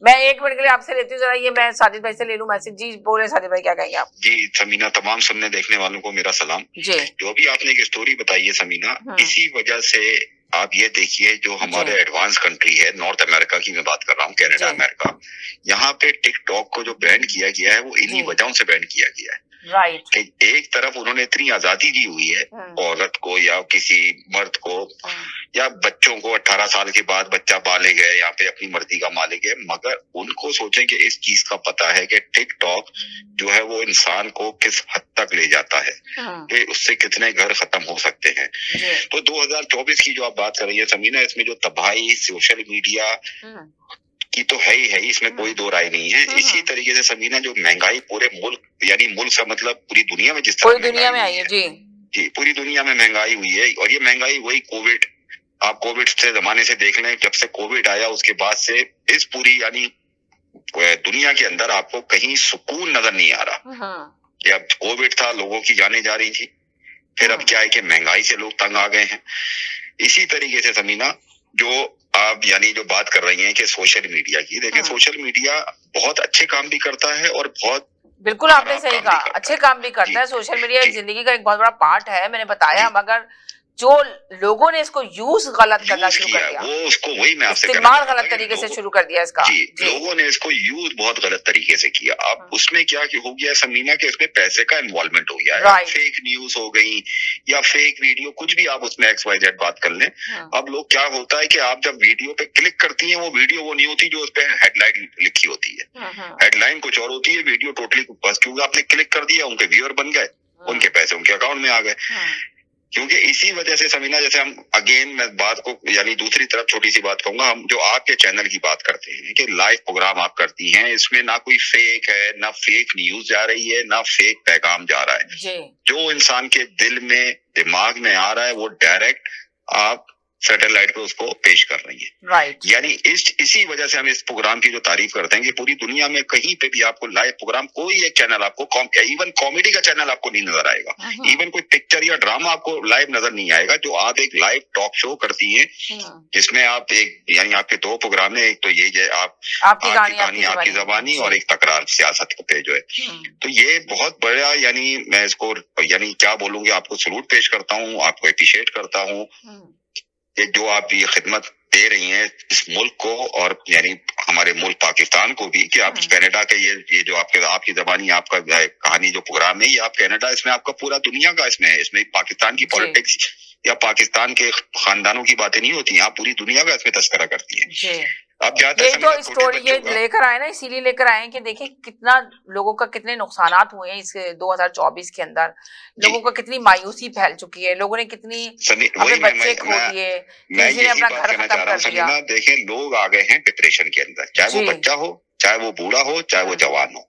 मैं 1 मिनट के लिए आपसे लेती हूँ जरा, ये मैं साजिद भाई से ले लूँ मैसेज। जी बोले साजिद भाई, क्या कहेंगे आप? जी समीना, तमाम सुनने देखने वालों को मेरा सलाम जी। जो भी आपने एक स्टोरी बताई है समीना, इसी वजह से आप ये देखिए जो हमारे एडवांस कंट्री है, नॉर्थ अमेरिका की मैं बात कर रहा हूँ, कनाडा अमेरिका, यहाँ पे टिकटॉक को जो बैन किया गया है वो इन्हीं वजहों से बैन किया गया है। राइट। एक तरफ उन्होंने इतनी आजादी दी हुई है औरत को या किसी मर्द को या बच्चों को, 18 साल के बाद बच्चा पाले गए, यहाँ पे अपनी मर्जी का मालिक है। मगर उनको सोचें कि इस चीज का पता है कि टिकटॉक जो है वो इंसान को किस हद तक ले जाता है, कि उससे कितने घर खत्म हो सकते हैं। तो 2024 की जो आप बात कर रही है समीना, इसमें जो तबाही सोशल मीडिया की तो है ही, इसमें कोई दो राय नहीं है। इसी तरीके से समीना जो महंगाई पूरे मुल्क, यानी मुल्क का मतलब पूरी दुनिया में, जिस तरह पूरी दुनिया में आई है जी पूरी दुनिया में महंगाई हुई है। और ये महंगाई वही कोविड, आप कोविड से जमाने से देख लें, जब से कोविड आया उसके बाद से इस पूरी यानी दुनिया के अंदर आपको कहीं सुकून नजर नहीं आ रहा। कि अब कोविड था, लोगों की जानें जा रही थी, फिर अब क्या है कि महंगाई से लोग तंग आ गए हैं। इसी तरीके से समीना जो आप यानी जो बात कर रही हैं कि सोशल मीडिया की, देखिए सोशल मीडिया बहुत अच्छे काम भी करता है और बहुत, बिल्कुल आपने सही कहा, अच्छे काम भी करता है। सोशल मीडिया जिंदगी का एक बहुत बड़ा पार्ट है, मैंने बताया, मगर जो लोगों ने इसको यूज गलत करना शुरू कर दिया, वो उसको वही मैं आपसे इस्तेमाल गलत तरीके से शुरू कर दिया इसका। जी, लोगों ने इसको यूज बहुत गलत तरीके से किया। अब उसमें क्या हो गया समीना के इसमें पैसे का इन्वॉल्वमेंट हो गया है, फेक न्यूज हो गई या फेक वीडियो, कुछ भी आप उसमें XYZ बात कर लें। अब लोग क्या होता है कि आप जब वीडियो पे क्लिक करती हैं, वो वीडियो वो नहीं होती जो उस पर हेडलाइन लिखी होती है। हेडलाइन कुछ और होती है, वीडियो टोटली, बस क्योंकि आपने क्लिक कर दिया उनके व्यूअर बन गए, उनके पैसे उनके अकाउंट में आ गए। क्योंकि इसी वजह से समीना, जैसे हम अगेन मैं बात को यानी दूसरी तरफ छोटी सी बात कहूंगा, हम जो आपके चैनल की बात करते हैं कि लाइव प्रोग्राम आप करती हैं, इसमें ना कोई फेक है, ना फेक न्यूज जा रही है, ना फेक पैगाम जा रहा है। जो इंसान के दिल में दिमाग में आ रहा है वो डायरेक्ट आप सैटेलाइट पे उसको पेश कर रही है। राइट। यानी इसी वजह से हम इस प्रोग्राम की जो तारीफ करते हैं कि पूरी दुनिया में कहीं पे भी आपको लाइव प्रोग्राम, कोई एक चैनल आपको, इवन कॉमेडी का चैनल आपको नहीं नजर आएगा, इवन कोई पिक्चर या ड्रामा आपको लाइव नजर नहीं आएगा। जो आप एक लाइव टॉक शो करती हैं जिसमें आप एक यानी आपके 2 प्रोग्राम है, एक तो ये जो आपकी कहानी आपकी ज़बानी और एक तकरार सियासत पे जो है, तो ये बहुत बड़ा, यानी मैं इसको यानी क्या बोलूंगी, आपको सलूट पेश करता हूँ, आपको अप्रिशिएट करता हूँ कि जो आप ये खिदमत दे रही हैं इस मुल्क को और यानी हमारे मुल्क पाकिस्तान को भी, कि आप कनाडा के ये जो आपकी ज़बानी आपका कहानी जो प्रोग्राम है, ये आप कनाडा, इसमें आपका पूरा दुनिया का इसमें है, इसमें पाकिस्तान की पॉलिटिक्स या पाकिस्तान के खानदानों की बातें नहीं होती, आप पूरी दुनिया का इसमें तस्करा करती हैं। अब जाते ये तो स्टोरी ये लेकर आए ना, इसीलिए लेकर आए कि देखिए कितना लोगों का कितने नुकसानात हुए हैं इस 2024 के अंदर, लोगों का कितनी मायूसी फैल चुकी है, लोगों ने कितनी अपने बच्चे खो दिए, किसी ने अपना घर खत्म कर दिया। देखें, लोग आ गए हैं डिप्रेशन के अंदर, चाहे वो बच्चा हो, चाहे वो बूढ़ा हो, चाहे वो जवान हो,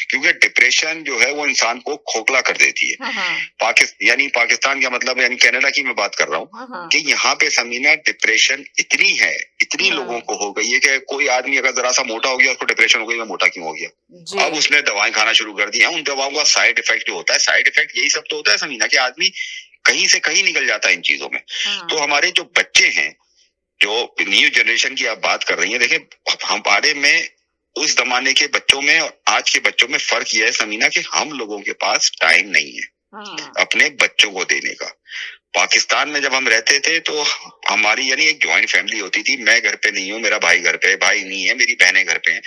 क्योंकि डिप्रेशन जो है वो इंसान को खोखला कर देती है। पाकिस्तान का मतलब यानी कनाडा की मैं बात कर रहा हूँ कि यहाँ पे समीना डिप्रेशन इतनी है, इतनी लोगों को हो गई है कि कोई आदमी अगर जरा सा मोटा हो गया उसको डिप्रेशन हो गई, मैं मोटा क्यों हो गया, अब उसने दवाएं खाना शुरू कर दी है। उन दवाओं का साइड इफेक्ट जो होता है, साइड इफेक्ट यही सब तो होता है समीना, कि आदमी कहीं से कहीं निकल जाता है इन चीजों में। तो हमारे जो बच्चे हैं, जो न्यू जनरेशन की आप बात कर रही है, देखें हमारे में उस जमाने के बच्चों में और आज के बच्चों में फर्क यह है समीना कि हम लोगों के पास टाइम नहीं है अपने बच्चों को देने का। पाकिस्तान में जब हम रहते थे तो हमारी यानी एक ज्वाइंट फैमिली होती थी, मैं घर पे नहीं हूँ, मेरा भाई घर पे, भाई नहीं है, मेरी बहनें घर पे हैं।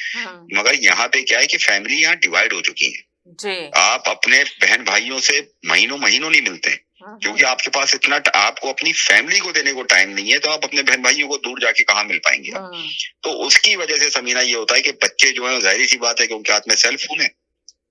मगर यहाँ पे क्या है कि फैमिली यहाँ डिवाइड हो चुकी है। आप अपने बहन भाइयों से महीनों महीनों नहीं मिलते क्योंकि आपके पास इतना आपको अपनी फैमिली को देने को टाइम नहीं है, तो आप अपने बहन भाइयों को दूर जाके कहाँ मिल पाएंगे आप। तो उसकी वजह से समीना ये होता है कि बच्चे जो है, जाहिर सी बात है कि उनके हाथ में सेल फोन है,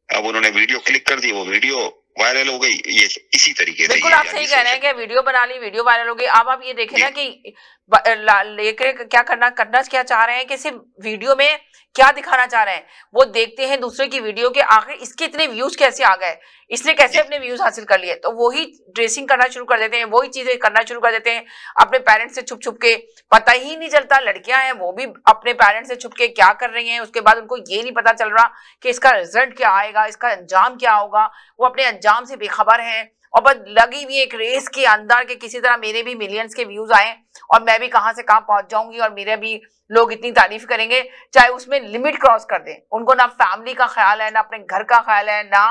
अब उन्होंने वीडियो क्लिक कर दी, वो वीडियो वायरल हो गई। ये इसी तरीके से बिल्कुल आप सही कह रहे हैं कि वीडियो बना ली, वीडियो वायरल हो गई। अब आप ये देखें ना कि लेके क्या करना क्या चाह रहे हैं कि सिर्फ वीडियो में क्या दिखाना चाह रहे हैं, वो देखते हैं दूसरे की वीडियो के आखिर इसके इतने व्यूज कैसे आ गए, इसने कैसे अपने व्यूज हासिल कर लिए, तो वही ड्रेसिंग करना शुरू कर देते हैं, वही चीजें करना शुरू कर देते हैं अपने पेरेंट्स से छुप छुप के। पता ही नहीं चलता, लड़कियां हैं वो भी अपने पेरेंट्स से छुप के क्या कर रही हैं, उसके बाद उनको ये नहीं पता चल रहा कि इसका रिजल्ट क्या आएगा, इसका अंजाम क्या होगा, वो अपने अंजाम से बेखबर हैं और बस लगी हुई एक रेस के अंदर के किसी तरह मेरे भी मिलियंस के व्यूज आए और मैं भी कहां से कहां पहुंच जाऊंगी और मेरे भी लोग इतनी तारीफ करेंगे, चाहे उसमें लिमिट क्रॉस कर दें। उनको ना फैमिली का ख्याल है, ना अपने घर का ख्याल है, ना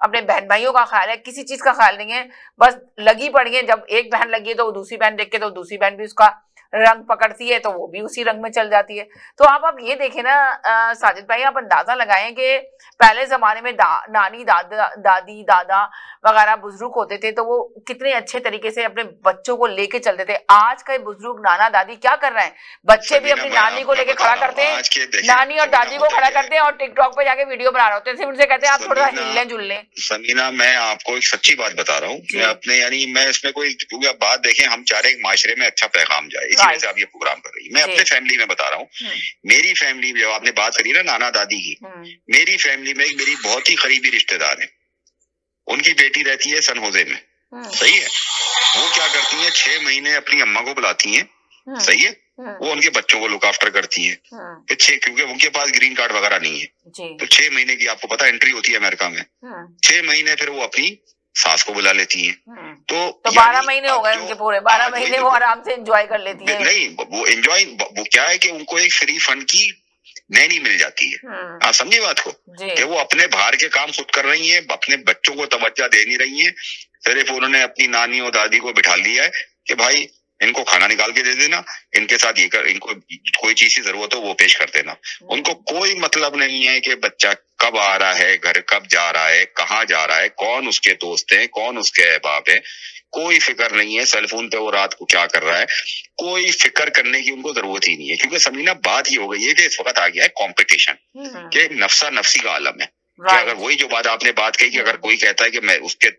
अपने बहन भाइयों का ख्याल है, किसी चीज का ख्याल नहीं है, बस लगी पड़ी है। जब एक बहन लगी है तो दूसरी बहन देख के तो दूसरी बहन भी उसका रंग पकड़ती है तो वो भी उसी रंग में चल जाती है। तो आप ये देखें ना साजिद भाई, आप अंदाजा लगाएं कि पहले जमाने में नानी दादी दादा वगैरह बुजुर्ग होते थे तो वो कितने अच्छे तरीके से अपने बच्चों को लेके चलते थे। आज का बुजुर्ग नाना दादी क्या कर रहे हैं, बच्चे भी अपनी नानी को लेके खड़ा करते हैं, नानी और दादी को खड़ा करते हैं और टिकटॉक पे जाके वीडियो बना रहे होते हैं, उनसे कहते हैं आप थोड़ा हिलने जुलने। समीना मैं आपको एक सच्ची बात बता रहा हूँ, मैं अपने यानी मैं इसमें कोई, क्योंकि आप बात देखें हम चाह रहे हैं माशरे में अच्छा पैगाम जाए, इसी वजह से आप ये प्रोग्राम कर रही है। मैं अपने फैमिली में बता रहा हूँ, मेरी फैमिली जब आपने बात करी ना नाना दादी की, मेरी फैमिली में मेरी बहुत ही करीबी रिश्तेदार है, उनकी बेटी रहती है सन होजे में, सही है, वो क्या करती है 6 महीने अपनी अम्मा को बुलाती है, सही है, वो उनके बच्चों को लुक आफ्टर करती है, फिर क्योंकि उनके पास ग्रीन कार्ड वगैरह नहीं है तो 6 महीने की आपको पता एंट्री होती है अमेरिका में, 6 महीने फिर वो अपनी सास को बुला लेती हैं। तो 12 महीने हो गए उनके पूरे, 12 महीने वो आराम से एंजॉय कर लेती है। नहीं वो एंजॉय, वो क्या है कि उनको एक फ्री फंड की नैनी मिल जाती है, आप समझिए बात को, कि वो अपने बाहर के काम खुद कर रही हैं, अपने बच्चों को तवज्जो दे नहीं रही हैं, सिर्फ उन्होंने अपनी नानी और दादी को बिठा लिया है कि भाई इनको खाना निकाल के दे देना, इनके साथ ये कर, इनको कोई चीज की जरूरत हो वो पेश कर देना। उनको कोई मतलब नहीं है कि बच्चा कब आ रहा है, घर कब जा रहा है, कहाँ जा रहा है, कौन उसके दोस्त हैं, कौन उसके अहबाब है, कोई फिक्र नहीं है। सेलफोन पे वो रात को क्या कर रहा है, कोई फिक्र करने की उनको जरूरत ही नहीं है, क्योंकि समीना बात ये हो गई है कि इस वक्त आ गया है कॉम्पिटिशन, कि नफ्सा नफ्सी का आलम है। अगर वही जो बात आपने बात कही कि अगर कोई कहता है कि मैं उसके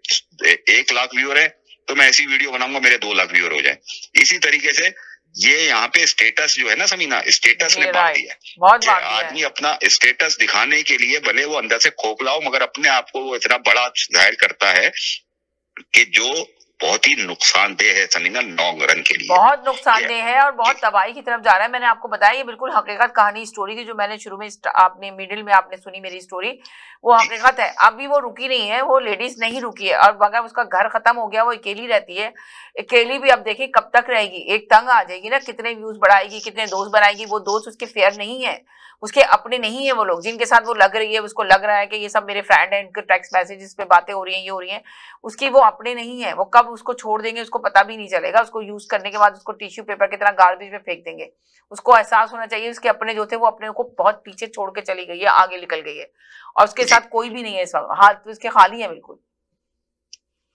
1 लाख व्यूअर है तो मैं ऐसी वीडियो बनाऊंगा मेरे 2 लाख व्यूअर हो जाए, इसी तरीके से ये यहाँ पे स्टेटस जो है ना समीना, स्टेटस ने बांट दिया है। आदमी अपना स्टेटस दिखाने के लिए भले वो अंदर से खोखला हो मगर अपने आप को वो इतना बड़ा जाहिर करता है कि जो बहुत ही नुकसानदेह है समीना लॉन्ग रन के लिए, बहुत नुकसानदेह है और बहुत तबाही की तरफ जा रहा है। मैंने आपको बताया ये बिल्कुल हकीकत कहानी स्टोरी थी जो मैंने शुरू में आपने मिडिल में आपने सुनी मेरी स्टोरी, वो हकीकत है। अभी वो रुकी नहीं है, वो लेडीज नहीं रुकी है और मगर उसका घर खत्म हो गया, वो अकेली रहती है। अकेली भी अब देखिए कब तक रहेगी, एक तंग आ जाएगी ना, कितने व्यूज बढ़ाएगी, कितने दोस्त बनाएगी, वो दोस्त उसके फेयर नहीं है, उसके अपने नहीं है। वो लोग जिनके साथ वो लग रही है, उसको लग रहा है कि ये सब मेरे फ्रेंड हैं, इनके टेक्स्ट मैसेजेस पे बातें हो रही हैं, ये हो रही हैं, उसकी वो अपने नहीं है। वो कब उसको छोड़ देंगे उसको पता भी नहीं चलेगा, उसको यूज करने के बाद उसको टिश्यू पेपर की तरह गार्बेज में फेंक देंगे। उसको एहसास होना चाहिए उसके अपने जो थे वो अपने को बहुत पीछे छोड़ के चली गई है, आगे निकल गई है और उसके साथ कोई भी नहीं है इस वक्त, हाथ उसके खाली है बिल्कुल।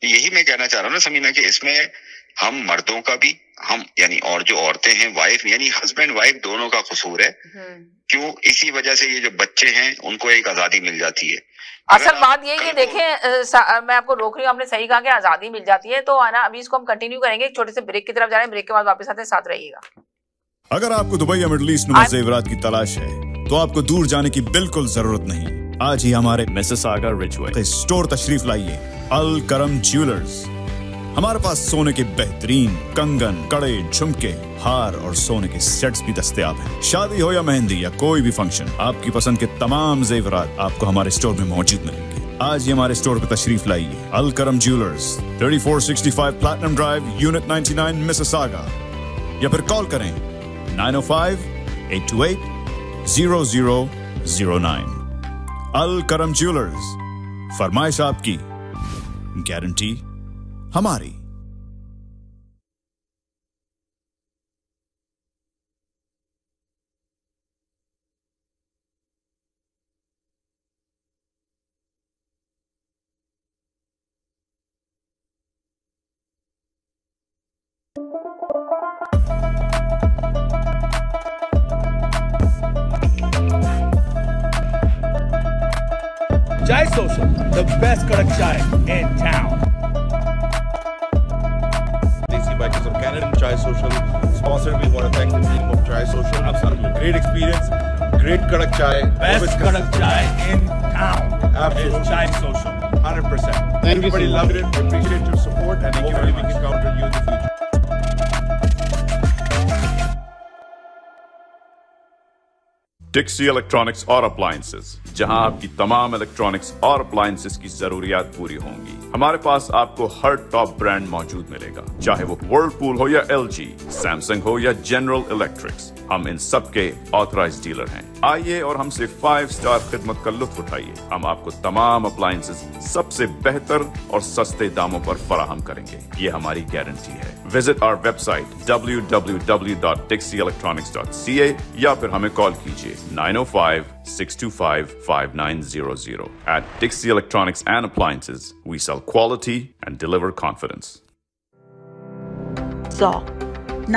यही मैं कहना चाह रहा हूँ ना समीना कि इसमें हम मर्दों का भी, हम यानी और जो औरतें हैं, वाइफ यानी हस्बैंड वाइफ दोनों का कसूर है। क्यों? इसी वजह से ये जो बच्चे हैं उनको एक आजादी मिल जाती है। असल बात ये देखें, मैं आपको रोक रही हूँ, आपने सही कहा कि आजादी मिल जाती है, तो है ना, अभी इसको हम कंटिन्यू करेंगे, एक छोटे से ब्रेक की तरफ जा रहे हैं, ब्रेक के बाद वापस आते हैं, साथ रहिएगा। अगर आपको दुबई या मिडिल ईस्ट में जेवरात की तलाश है तो आपको दूर जाने की बिल्कुल जरूरत नहीं। आज ही हमारे मिसिसागा रिचवे स्टोर तशरीफ लाइए, अल करम ज्वेलर्स। हमारे पास सोने के बेहतरीन कंगन, कड़े, झुमके, हार और सोने के सेट्स भी दस्तयाब हैं। शादी हो या मेहंदी या कोई भी फंक्शन, आपकी पसंद के तमाम जेवरात आपको हमारे स्टोर में मौजूद मिलेंगे। आज ही हमारे स्टोर पर तशरीफ लाइए, अल करम jewellers, 3465 platinum drive, unit 99, Mississauga, या फिर कॉल करें 905-828-0009। अल करम ज्वेलर्स, फरमाइश आपकी, गारंटी हमारी। Chai Social, the best kadak chai in town. Desi Bikers of Canada and Chai Social sponsored. We want to thank the team of Chai Social. Absolutely great experience, great kadak chai, best kadak chai in town. Absolutely, it's Chai Social, 100%. Everybody loved it. We appreciate your support, and hopefully we can count on you in the future. Dixie electronics और appliances, जहां आपकी तमाम electronics और appliances की जरूरियात पूरी होंगी। हमारे पास आपको हर टॉप ब्रांड मौजूद मिलेगा, चाहे वो वर्लपूल हो या एलजी, सैमसंग हो या जनरल इलेक्ट्रिक्स। हम इन सब के ऑथराइज्ड डीलर हैं। आइए और हमसे 5 स्टार खिदमत का लुत्फ उठाइए। हम आपको तमाम अप्लायंसेस सबसे बेहतर और सस्ते दामों पर फराहम करेंगे, ये हमारी गारंटी है। विजिट आवर वेबसाइट www.dixieelectronics.ca या फिर हमें कॉल कीजिए 905-625-5900. At Dixie Electronics and Appliances, we sell quality and deliver confidence. Zoc,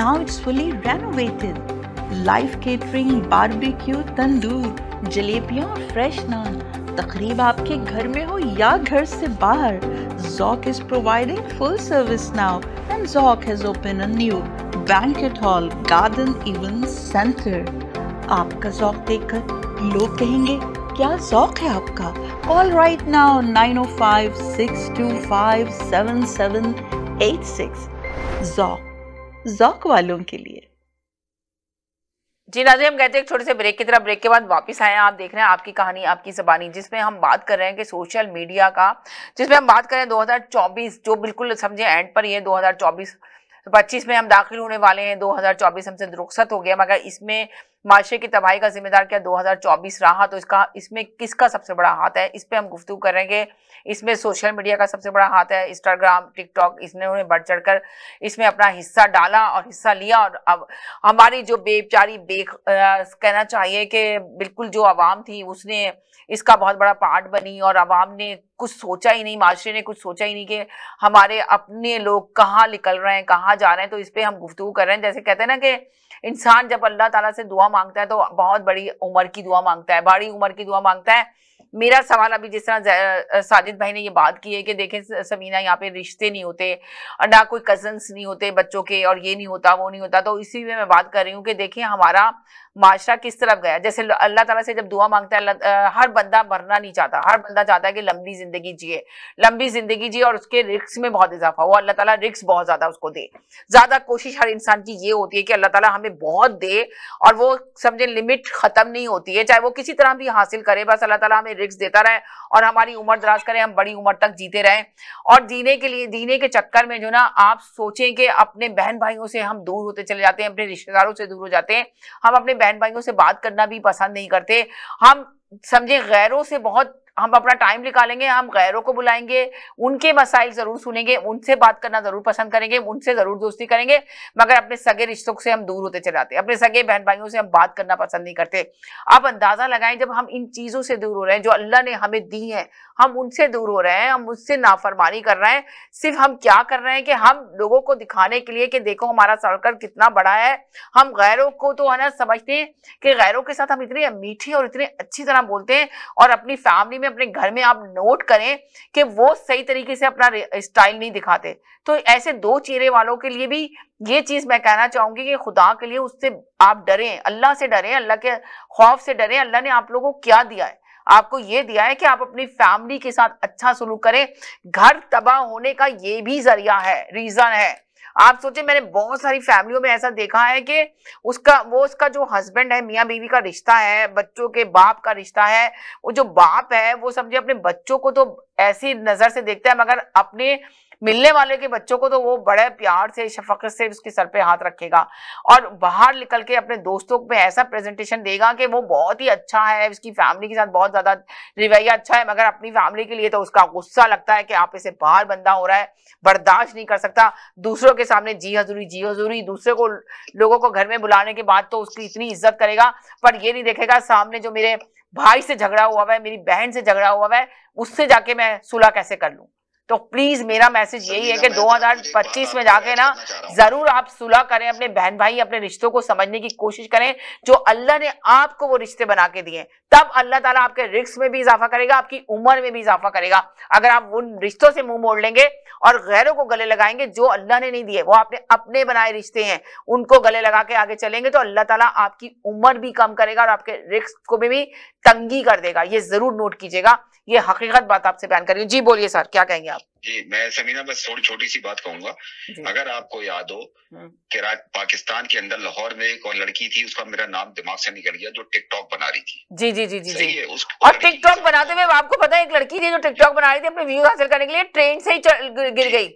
now it's fully renovated. Live catering, barbecue, तंदूर, जलेबियाँ और फ्रेश नान, तकरीब आपके घर में हो या घर से बाहर, Zoc is providing full service now, and Zoc has opened a new banquet hall, garden event center. आपका Zoc देखकर लोग कहेंगे क्या Zoc है आपका? Call right now 905-625-7786. Zoc वालों के लिए। जी नाज़रीन, हम कहते हैं एक छोटे से ब्रेक की तरफ, ब्रेक के बाद वापस आए हैं। आप देख रहे हैं आपकी कहानी आपकी ज़बानी, जिसमें हम बात कर रहे हैं कि सोशल मीडिया का, जिसमें हम बात करें 2024 जो बिल्कुल समझे एंड पर ही है। 2024-25 में हम दाखिल होने वाले हैं। 2024 हमसे रुखसत हो गया, मगर इसमें माशरे की तबाही का जिम्मेदार क्या 2024 रहा, तो इसमें किसका सबसे बड़ा हाथ है, इस पे हम गुफ्तगू करेंगे। इसमें सोशल मीडिया का सबसे बड़ा हाथ है। इंस्टाग्राम, टिकटॉक, इन्होंने बढ़ चढ़कर इसमें अपना हिस्सा डाला और हिस्सा लिया, और अब हमारी जो बेचारी कहना चाहिए कि बिल्कुल जो आवाम थी उसने इसका बहुत बड़ा पार्ट बनी, और आवाम ने कुछ सोचा ही नहीं, माशरे ने कुछ सोचा ही नहीं कि हमारे अपने लोग कहाँ निकल रहे हैं, कहाँ जा रहे हैं। तो इस पर हम गुफ्तगू कर रहे हैं। जैसे कहते हैं ना कि इंसान जब अल्लाह ताला से दुआ मांगता है तो बहुत बड़ी उम्र की दुआ मांगता है, बड़ी उम्र की दुआ मांगता है। मेरा सवाल अभी जिस तरह साजिद भाई ने ये बात की है कि देखें समीना, यहाँ पे रिश्ते नहीं होते, ना कोई कजन्स नहीं होते बच्चों के, और ये नहीं होता वो नहीं होता, तो इसी में मैं बात कर रही हूँ कि देखिए हमारा माशरा किस तरफ गया। जैसे अल्लाह ताला से जब दुआ मांगता है, हर बंदा मरना नहीं चाहता, हर बंदा चाहता है कि लंबी जिंदगी जिए, और उसके रिस्क में बहुत इजाफा हो, अल्लाह ताला रिस्क बहुत ज्यादा उसको दे। ज्यादा कोशिश हर इंसान की ये होती है कि अल्लाह ताला हमें बहुत दे, और वो समझे लिमिट खत्म नहीं होती है, चाहे वो किसी तरह भी हासिल करे, बस अल्लाह ताला हमें रिस्क देता रहे और हमारी उम्र दराज करे, हम बड़ी उम्र तक जीते रहें। और जीने के चक्कर में जो ना आप सोचें कि अपने बहन भाइयों से हम दूर होते चले जाते हैं, अपने रिश्तेदारों से दूर हो जाते हैं, हम अपने बहन भाइयों से बात करना भी पसंद नहीं करते। हम समझे गैरों से बहुत हम अपना टाइम निकालेंगे, हम गैरों को बुलाएंगे, उनके मसाइल जरूर सुनेंगे, उनसे बात करना जरूर पसंद करेंगे, उनसे जरूर दोस्ती करेंगे, मगर अपने सगे रिश्तों से हम दूर होते चले जाते हैं, अपने सगे बहन भाइयों से हम बात करना पसंद नहीं करते। आप अंदाजा लगाएं, जब हम इन चीजों से दूर हो रहे हैं जो अल्लाह ने हमें दी है, हम उनसे दूर हो रहे हैं, हम उससे नाफरमानी कर रहे हैं। सिर्फ हम क्या कर रहे हैं कि हम लोगों को दिखाने के लिए कि देखो हमारा सर्कल कितना बड़ा है, हम गैरों को तो है ना समझते हैं कि गैरों के साथ हम इतने मीठी और इतने अच्छी तरह बोलते हैं, और अपनी फैमिली में, अपने घर में आप नोट करें कि वो सही तरीके से अपना स्टाइल नहीं दिखाते। तो ऐसे दो चेहरे वालों के लिए भी ये चीज मैं कहना चाहूंगी कि खुदा के लिए उससे आप डरें, अल्लाह से डरें, अल्लाह के खौफ से डरें। अल्लाह ने आप लोगों को क्या दिया है? आपको ये दिया है कि आप अपनी फैमिली के साथ अच्छा सलूक करें। घर तबाह होने का ये भी जरिया है, रीजन है। आप सोचे, मैंने बहुत सारी फैमिलियों में ऐसा देखा है कि उसका जो हस्बैंड है, मियाँ बीवी का रिश्ता है, बच्चों के बाप का रिश्ता है, वो जो बाप है वो समझे अपने बच्चों को तो ऐसी नजर से देखता है, मगर अपने मिलने वाले के बच्चों को तो वो बड़े प्यार से, शफकत से उसके सर पे हाथ रखेगा, और बाहर निकल के अपने दोस्तों में ऐसा प्रेजेंटेशन देगा कि वो बहुत ही अच्छा है, उसकी फैमिली के साथ बहुत ज्यादा रवैया अच्छा है, मगर अपनी फैमिली के लिए तो उसका गुस्सा लगता है कि आप इसे बाहर बंदा हो रहा है, बर्दाश्त नहीं कर सकता। दूसरों के सामने जी हजूरी, दूसरे को, लोगों को घर में बुलाने के बाद तो उसकी इतनी इज्जत करेगा, पर ये नहीं देखेगा सामने जो मेरे भाई से झगड़ा हुआ है, मेरी बहन से झगड़ा हुआ है, उससे जाके मैं सुलह कैसे कर लूं। तो प्लीज मेरा मैसेज यही है कि 2025 में जाके ना जरूर आप सुलह करें, अपने बहन भाई, अपने रिश्तों को समझने की कोशिश करें। जो अल्लाह ने आपको वो रिश्ते बना के दिए, तब अल्लाह ताला आपके रिस्क में भी इजाफा करेगा, आपकी उम्र में भी इजाफा करेगा। अगर आप उन रिश्तों से मुंह मोड़ लेंगे और गैरों को गले लगाएंगे, जो अल्लाह ने नहीं दिए, वो आपने अपने बनाए रिश्ते हैं, उनको गले लगा के आगे चलेंगे, तो अल्लाह ताला आपकी उम्र भी कम करेगा और आपके रिस्क को भी तंगी कर देगा। ये जरूर नोट कीजिएगा, ये हकीकत बात आपसे बयान कर रही हूँ। जी बोलिए सर, क्या कहेंगे आप? जी, मैं समीना बस थोड़ी छोटी सी बात कहूंगा। अगर आपको याद हो कि पाकिस्तान के अंदर लाहौर में एक और लड़की थी, उसका मेरा नाम दिमाग से निकल गया, जो टिकटॉक बना रही थी। जी जी जी जी जी। और टिकटॉक बनाते हुए आपको पता है एक लड़की थी जो टिकटॉक बना रही थी अपने व्यू हासिल करने के लिए, ट्रेन से ही गिर गई।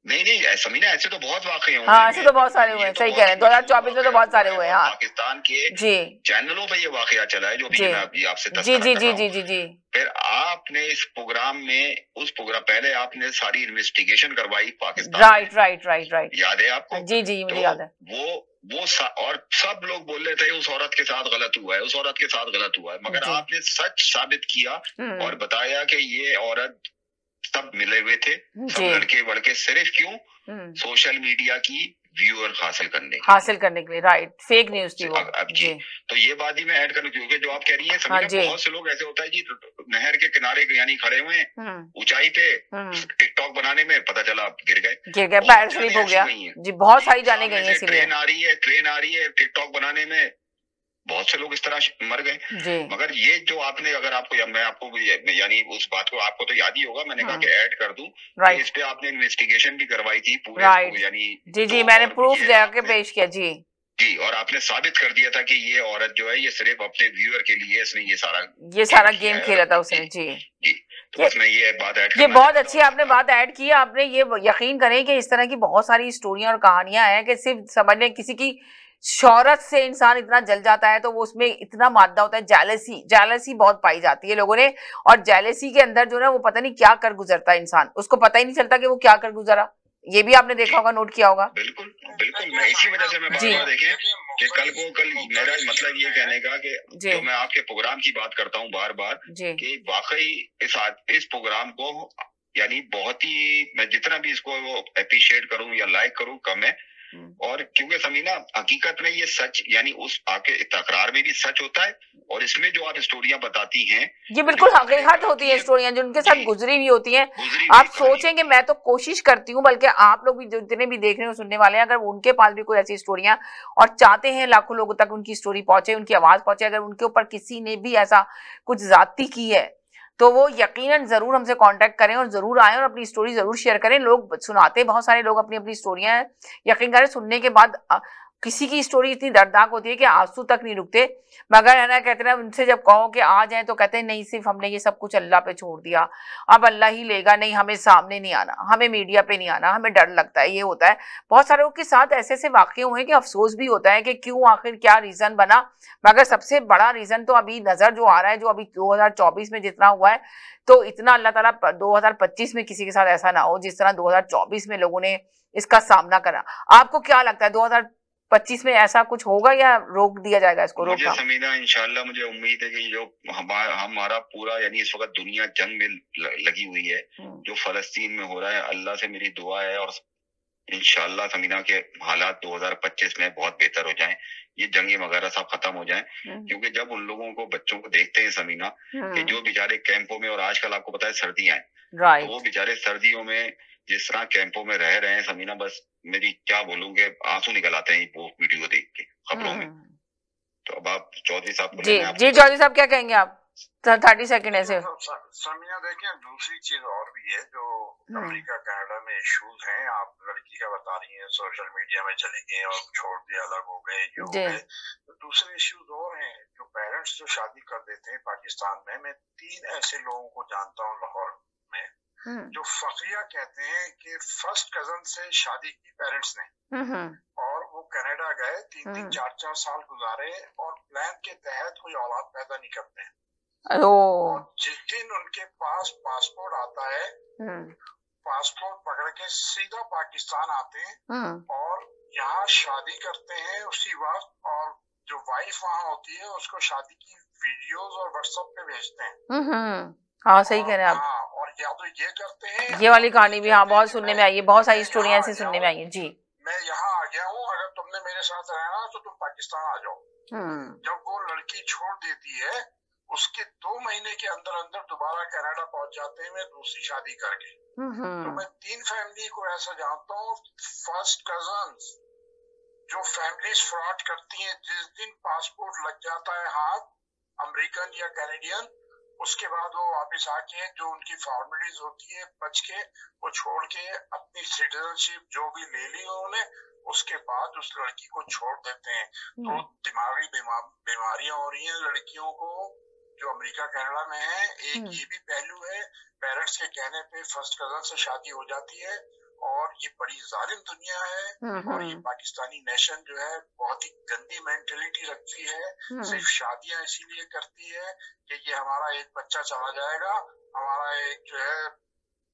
नहीं समीना, ऐसे तो बहुत वाकई हुए। हाँ, ऐसे तो बहुत सारे हुए हैं, सही कह रहे हैं। 2024 में तो बहुत सारे हुए हैं। हाँ, पाकिस्तान के जी चैनलों पे ये वाकया चला है, जो भी मैं अभी आपसे जी जी जी जी जी जी। फिर आपने इस प्रोग्राम में, पहले आपने सारी इन्वेस्टिगेशन करवाई पाकिस्तान। राइट। याद है आपको? जी जी, मुझे याद है। और सब लोग बोल रहे थे उस औरत के साथ गलत हुआ है, उस औरत के साथ गलत हुआ है, मगर आपने सच साबित किया और बताया कि ये औरत, सब मिले हुए थे, सब लड़के वड़के, सिर्फ क्यों? सोशल मीडिया की व्यूअर हासिल करने के लिए। राइट, फेक न्यूज थी वो। अब जी, तो ये बात ही मैं ऐड करूँ, क्योंकि जो आप कह रही हैं बहुत से लोग ऐसे होता है जी, नहर के किनारे यानी खड़े हुए हैं ऊंचाई पे, टिकटॉक बनाने में पता चला गिर गए, पैर स्लिप हो गया जी। बहुत सारी जाने गई है, ट्रेन आ रही है टिकटॉक बनाने में, बहुत से लोग इस तरह मर गए। मगर ये जो आपने, अगर आपको, या मैं आपको यानी उस बात को आपको तो याद ही होगा, मैंने कहा कि ऐड कर दूं, इस पे आपने इन्वेस्टिगेशन भी करवाई थी पूरे, यानी जी मैंने प्रूफ लेके पेश किया जी, और आपने साबित कर दिया था कि ये औरत जो है ये सिर्फ अपने व्यूअर के लिए इसने ये सारा गेम खेला था उसने। जी, तो उसमें ये बात ऐड, ये बहुत अच्छी आपने बात ऐड की। आपने ये यकीन करें कि इस तरह की बहुत सारी स्टोरियां और कहानियां हैं कि सिर्फ समझने, किसी की शौहरत से इंसान इतना जल जाता है तो वो उसमें इतना मादा होता है, जेलसी बहुत पाई जाती है लोगों ने, और जेलसी के अंदर जो है वो पता नहीं क्या कर गुजरता है इंसान, उसको पता ही नहीं चलता कि वो क्या कर गुजरा। ये भी आपने देखा होगा, नोट किया होगा। बिल्कुल, मैं इसी वजह से मैं बार-बार देखें कि कल मेरा मतलब ये कहने का कि जो मैं आपके प्रोग्राम की बात करता हूँ बार-बार, कि वाकई इस प्रोग्राम को, यानी बहुत ही, मैं जितना भी इसको अप्रिशिएट करूँ या लाइक करूँ कम है। और क्योंकि समीना, हकीकत में ये सच, यानी उस आपके तकरार में भी सच होता है, और इसमें जो आप स्टोरियां बताती हैं ये बिल्कुल हकीकत होती है, स्टोरियां जो उनके साथ गुजरी हुई होती हैं। आप सोचेंगे, मैं तो कोशिश करती हूँ, बल्कि आप लोग भी जितने भी देख रहे हो, सुनने वाले हैं, अगर उनके पास भी कोई ऐसी स्टोरियां और चाहते हैं लाखों लोगों तक उनकी स्टोरी पहुंचे, उनकी आवाज पहुंचे, अगर उनके ऊपर किसी ने भी ऐसा कुछ ज्यादती की है तो वो यकीनन जरूर हमसे कांटेक्ट करें और जरूर आए और अपनी स्टोरी जरूर शेयर करें। लोग सुनाते, बहुत सारे लोग अपनी अपनी स्टोरियां हैं, यकीन करें सुनने के बाद किसी की स्टोरी इतनी दर्दनाक होती है कि आंसू तक नहीं रुकते, मगर है ना, कहते हैं उनसे जब कहो कि आ जाए तो कहते हैं नहीं, सिर्फ हमने ये सब कुछ अल्लाह पे छोड़ दिया, अब अल्लाह ही लेगा, नहीं हमें सामने नहीं आना, हमें मीडिया पे नहीं आना, हमें डर लगता है। ये होता है बहुत सारे लोगों के साथ, ऐसे ऐसे वाकये हुए कि अफसोस भी होता है कि क्यों, आखिर क्या रीजन बना। मगर सबसे बड़ा रीजन तो अभी नजर जो आ रहा है, जो अभी 2024 में जितना हुआ है, तो इतना अल्लाह ताला 2025 में किसी के साथ ऐसा ना हो जिस तरह 2024 में लोगों ने इसका सामना करा। आपको क्या लगता है 2025 में ऐसा कुछ होगा या रोक दिया जाएगा इसको? मुझे समीना इंशाल्लाह मुझे उम्मीद है कि जो हमारा पूरा यानी इस वक्त दुनिया जंग में लगी हुई है, जो फलस्तीन में हो रहा है, अल्लाह से मेरी दुआ है और इंशाल्लाह समीना के हालात 2025 में बहुत बेहतर हो जाएं, ये जंगे वगैरह सब खत्म हो जाएं। क्योंकि जब उन लोगों को बच्चों को देखते हैं समीना कि जो बेचारे कैंपों में, और आजकल आपको पता है सर्दियां हैं, तो वो बेचारे सर्दियों में जिस तरह कैंपों में रह रहे हैं समीना, बस मेरी क्या बोलूंगे, आंसू निकल आते हैं वो वीडियो देख के खबरों में। तो अब आप चौधरी साहब को जी चौधरी साहब क्या कहेंगे आप? 30 सेकंड ऐसे। समीना देखिए, दूसरी चीज और भी है जो अमेरिका कनाडा में इश्यूज हैं। आप लड़की का बता रही हैं, सोशल मीडिया में चली गई और छोड़ दिया, अलग हो गए, ये हो गए। तो दूसरे इश्यूज और हैं जो पेरेंट्स जो शादी कर देते हैं पाकिस्तान में। मैं 3 ऐसे लोगों को जानता हूँ लाहौर में जो फखरिया कहते हैं कि फर्स्ट कजन से शादी की पेरेंट्स ने, और वो कनाडा गए, 3-3, 4-4 साल गुजारे और प्लान के तहत कोई औलाद पैदा नहीं करते हैं। और जिस दिन उनके पास पासपोर्ट आता है, पासपोर्ट पकड़ के सीधा पाकिस्तान आते हैं और यहाँ शादी करते हैं उसी वक्त, और जो वाइफ वहाँ होती है उसको शादी की वीडियोस और व्हाट्सएप पे भेजते हैं। हाँ सही कह रहे हैं आप। हाँ, और या तो ये करते हैं, ये वाली कहानी भी हाँ बहुत सुनने में आई है, बहुत सारी स्टोरियां ऐसी सुनने में आई है। जी, मैं यहाँ आ गया हूँ, अगर तुमने मेरे साथ रहना तो तुम पाकिस्तान आ जाओ। जब वो लड़की छोड़ देती है, उसके 2 महीने के अंदर अंदर दोबारा कनाडा पहुंच जाते हैं दूसरी शादी करके। तो मैं 3 फैमिली को ऐसा जानता हूँ, फर्स्ट कजन्स जो फैमिलीज फ्रॉड करती हैं, जिस दिन पासपोर्ट लग जाता है हाथ अमेरिकन या कैनेडियन, उसके बाद वो वापस आके जो उनकी फॉर्मेलिटीज होती है बच के वो छोड़ के अपनी सिटीजनशिप जो भी ले ली उन्होंने, उसके बाद उस लड़की को छोड़ देते हैं। तो दिमागी बीमारियां हो रही हैं लड़कियों को जो अमेरिका कनाडा में है। एक ये भी पहलू है, पेरेंट्स के कहने पे फर्स्ट कजन से शादी हो जाती है, और ये बड़ी जालिम दुनिया है। और ये पाकिस्तानी नेशन जो है बहुत ही गंदी मेंटेलिटी रखती है, सिर्फ शादियां इसीलिए करती है कि ये हमारा एक बच्चा चला जाएगा, हमारा एक जो है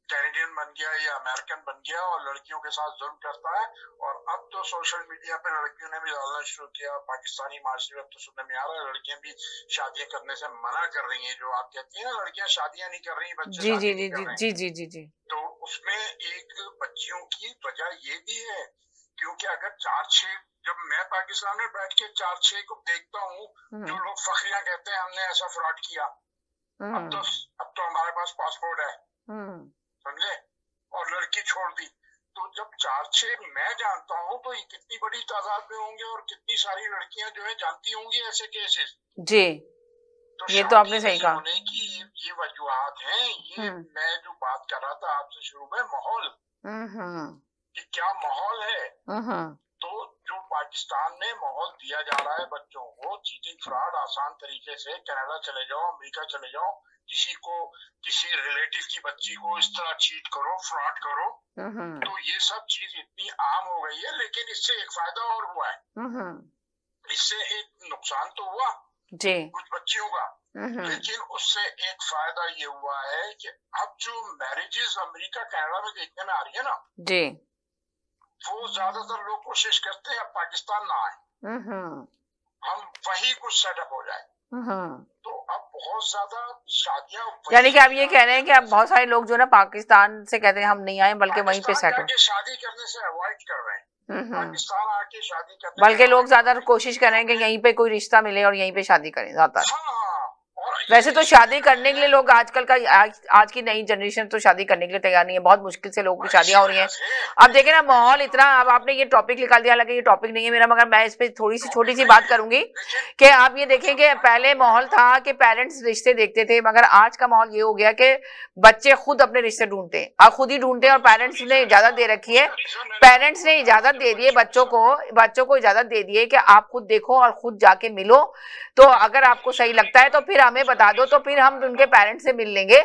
कैनेडियन बन गया या अमेरिकन बन गया, और लड़कियों के साथ जुल्म करता है। और अब तो सोशल मीडिया पे लड़कियों ने भी डालना शुरू किया, पाकिस्तानी माशरे में तो सुनने में आ रहा है लड़कियां भी शादियां करने से मना कर रही हैं। जो आप कहती है ना लड़कियां शादियां नहीं कर रही, बच्चे जी जी जी जी जी जी जी। तो उसमें एक बच्चियों की वजह ये भी है, क्योंकि अगर 4-6, जब मैं पाकिस्तान में बैठ के 4-6 को देखता हूँ जो लोग फखरिया कहते हैं हमने ऐसा फ्रॉड किया, अब तो हमारे पास पासपोर्ट है, समझे, और लड़की छोड़ दी। तो जब 4-6 मैं जानता हूँ तो ये कितनी बड़ी तादाद में होंगे, और कितनी सारी लड़कियां जो है जानती होंगी ऐसे केसेस। जी, तो ये तो आपने सही कहा कि ये वजूहात हैं। ये मैं जो बात कर रहा था आपसे शुरू में, माहौल कि क्या माहौल है। तो जो पाकिस्तान में माहौल दिया जा रहा है बच्चों को, चीटिंग फ्रॉड आसान तरीके से, कनाडा चले जाओ, अमेरिका चले जाओ, किसी रिलेटिव की बच्ची को इस तरह चीट करो, फ्रॉड करो, तो ये सब चीज इतनी आम हो गई है। लेकिन इससे एक फायदा और हुआ है, इससे एक नुकसान तो हुआ जी कुछ बच्चियों का, लेकिन उससे एक फायदा ये हुआ है कि अब जो मैरिजेस अमेरिका कनाडा में देखने में आ रही है ना जी, वो ज्यादातर लोग कोशिश करते हैं अब पाकिस्तान ना आए, हम वही कुछ सेटअप हो जाए। तो अब बहुत ज्यादा शादियां, यानी कि आप ये कह रहे हैं कि अब बहुत सारे लोग जो ना पाकिस्तान से कहते हैं हम नहीं आए, बल्कि वहीं पे सेट हो, शादी करने से अवॉइड कर रहे हैं, पाकिस्तान आके शादी करने, बल्कि लोग ज्यादा कोशिश कर रहे हैं कि यहीं पे कोई रिश्ता मिले और यहीं पे शादी करें ज्यादा। वैसे तो शादी करने के लिए लोग आजकल का आज की नई जनरेशन तो शादी करने के लिए तैयार नहीं है, बहुत मुश्किल से लोगों की शादियां हो रही हैं। अब देखें ना माहौल इतना, अब आपने ये टॉपिक निकाल दिया, हालांकि ये टॉपिक नहीं है मेरा, मगर मैं इस पे थोड़ी सी छोटी सी बात करूंगी कि आप ये देखें कि पहले माहौल था कि पेरेंट्स रिश्ते देखते थे, मगर आज का माहौल ये हो गया कि बच्चे खुद अपने रिश्ते ढूंढते हैं, अब खुद ही ढूंढते हैं, और पेरेंट्स ने इजाजत दे रखी है, पेरेंट्स ने इजाजत दे दी है बच्चों को इजाजत दे दी है कि आप खुद देखो और खुद जाके मिलो, तो अगर आपको सही लगता है तो फिर हमें बता दो, तो फिर हम उनके पेरेंट्स से मिल लेंगे।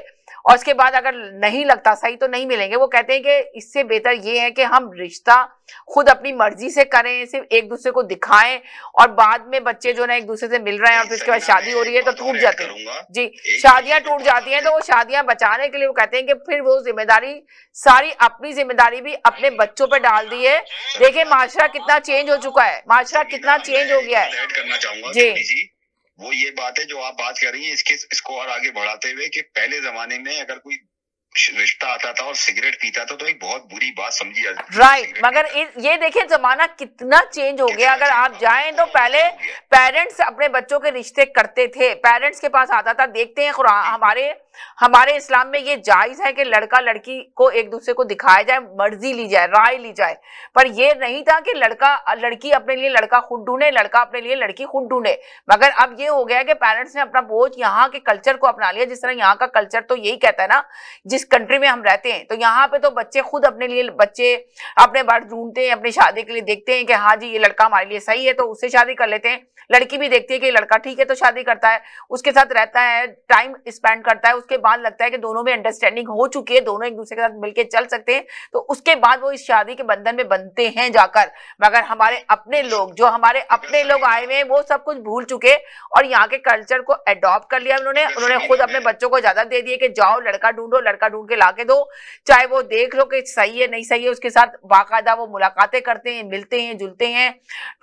और उसके बाद अगर नहीं लगता सही तो नहीं मिलेंगे। वो कहते हैं कि इससे बेहतर ये है कि हम रिश्ता खुद अपनी मर्जी से करें, सिर्फ एक दूसरे को दिखाएं, और बाद में बच्चे जो ना एक दूसरे से मिल रहे हैं और फिर उसके बाद शादी हो रही है तो टूट जाते हैं। जी, शादियां टूट जाती हैं, तो वो शादियां बचाने के लिए वो कहते हैं कि फिर वो जिम्मेदारी सारी अपनी जिम्मेदारी भी अपने बच्चों पर डाल दी है। देखिए माशरा कितना चेंज हो चुका है, माशरा कितना चेंज हो गया है। करना चाहूंगा जी, वो ये बात है जो आप बात कर रही हैं, इसको और आगे बढ़ाते हुए कि पहले जमाने में अगर कोई रिश्ता आता था और सिगरेट पीता था तो एक बहुत बुरी बात समझी जाती थी। राइट, मगर ये देखिए जमाना कितना चेंज हो गया। अगर आप जाएं तो पहले पेरेंट्स अपने बच्चों के रिश्ते करते थे, पेरेंट्स के पास आता था। देखते हैं कुरान हमारे इस्लाम में ये जायज है कि लड़का लड़की को एक दूसरे को दिखाया जाए, मर्जी ली जाए, राय ली जाए, पर ये नहीं था कि लड़की अपने लिए लड़का खुद ढूंढे, लड़का अपने लिए लड़की खुद ढूंढे। मगर अब ये हो गया कि पेरेंट्स ने अपना बोझ यहाँ के कल्चर को अपना लिया। जिस तरह यहाँ का कल्चर तो यही कहता है ना, जिस कंट्री में हम रहते हैं, तो यहाँ पे तो बच्चे खुद अपने बार ढूंढते हैं, अपनी शादी के लिए देखते हैं कि हाँ जी ये लड़का हमारे लिए सही है तो उससे शादी कर लेते हैं। लड़की भी देखती है कि लड़का ठीक है तो शादी करता है, उसके साथ रहता है, टाइम स्पेंड करता है। उसके बाद लगता है कि दोनों में अंडरस्टैंडिंग हो चुकी है, दोनों एक दूसरे के साथ मिलकर चल सकते हैं, तो उसके बाद वो इस शादी के बंधन में बनते हैं जाकर। मगर हमारे अपने लोग आए हुए हैं वो सब कुछ भूल चुके और यहाँ के कल्चर को अडॉप्ट कर लिया उन्होंने खुद अपने बच्चों को इजाजत दे दी है कि जाओ लड़का ढूंढो, लड़का ढूंढ के लाके दो, चाहे वो देख लो कि सही है नहीं सही है, उसके साथ बाकायदा वो मुलाकातें करते हैं, मिलते हैं, जुलते हैं,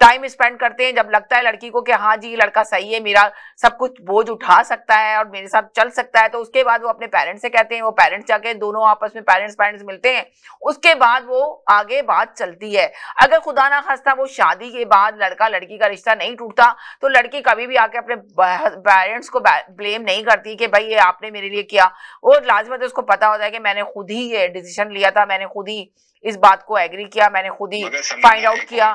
टाइम स्पेंड करते हैं। जब लगता है लड़की को कि हाँ जी लड़का सही है, मेरा सब कुछ बोझ उठा सकता है और मेरे साथ चल सकता है, तो उसके बाद वो अपने पेरेंट्स से कहते हैं, वो पेरेंट्स जाके दोनों आपस में पेरेंट्स मिलते हैं, उसके बाद वो आगे बात चलती है। अगर खुदा ना खास्ता वो शादी के बाद लड़का लड़की का रिश्ता नहीं टूटता तो लड़की कभी भी आके अपने पेरेंट्स को ब्लेम नहीं करती कि भाई ये आपने मेरे लिए किया। वो लाजमत उसको पता होता है कि मैंने खुद ही ये डिसीजन लिया था, मैंने खुद ही इस बात को एग्री किया, मैंने खुद ही फाइंड आउट किया।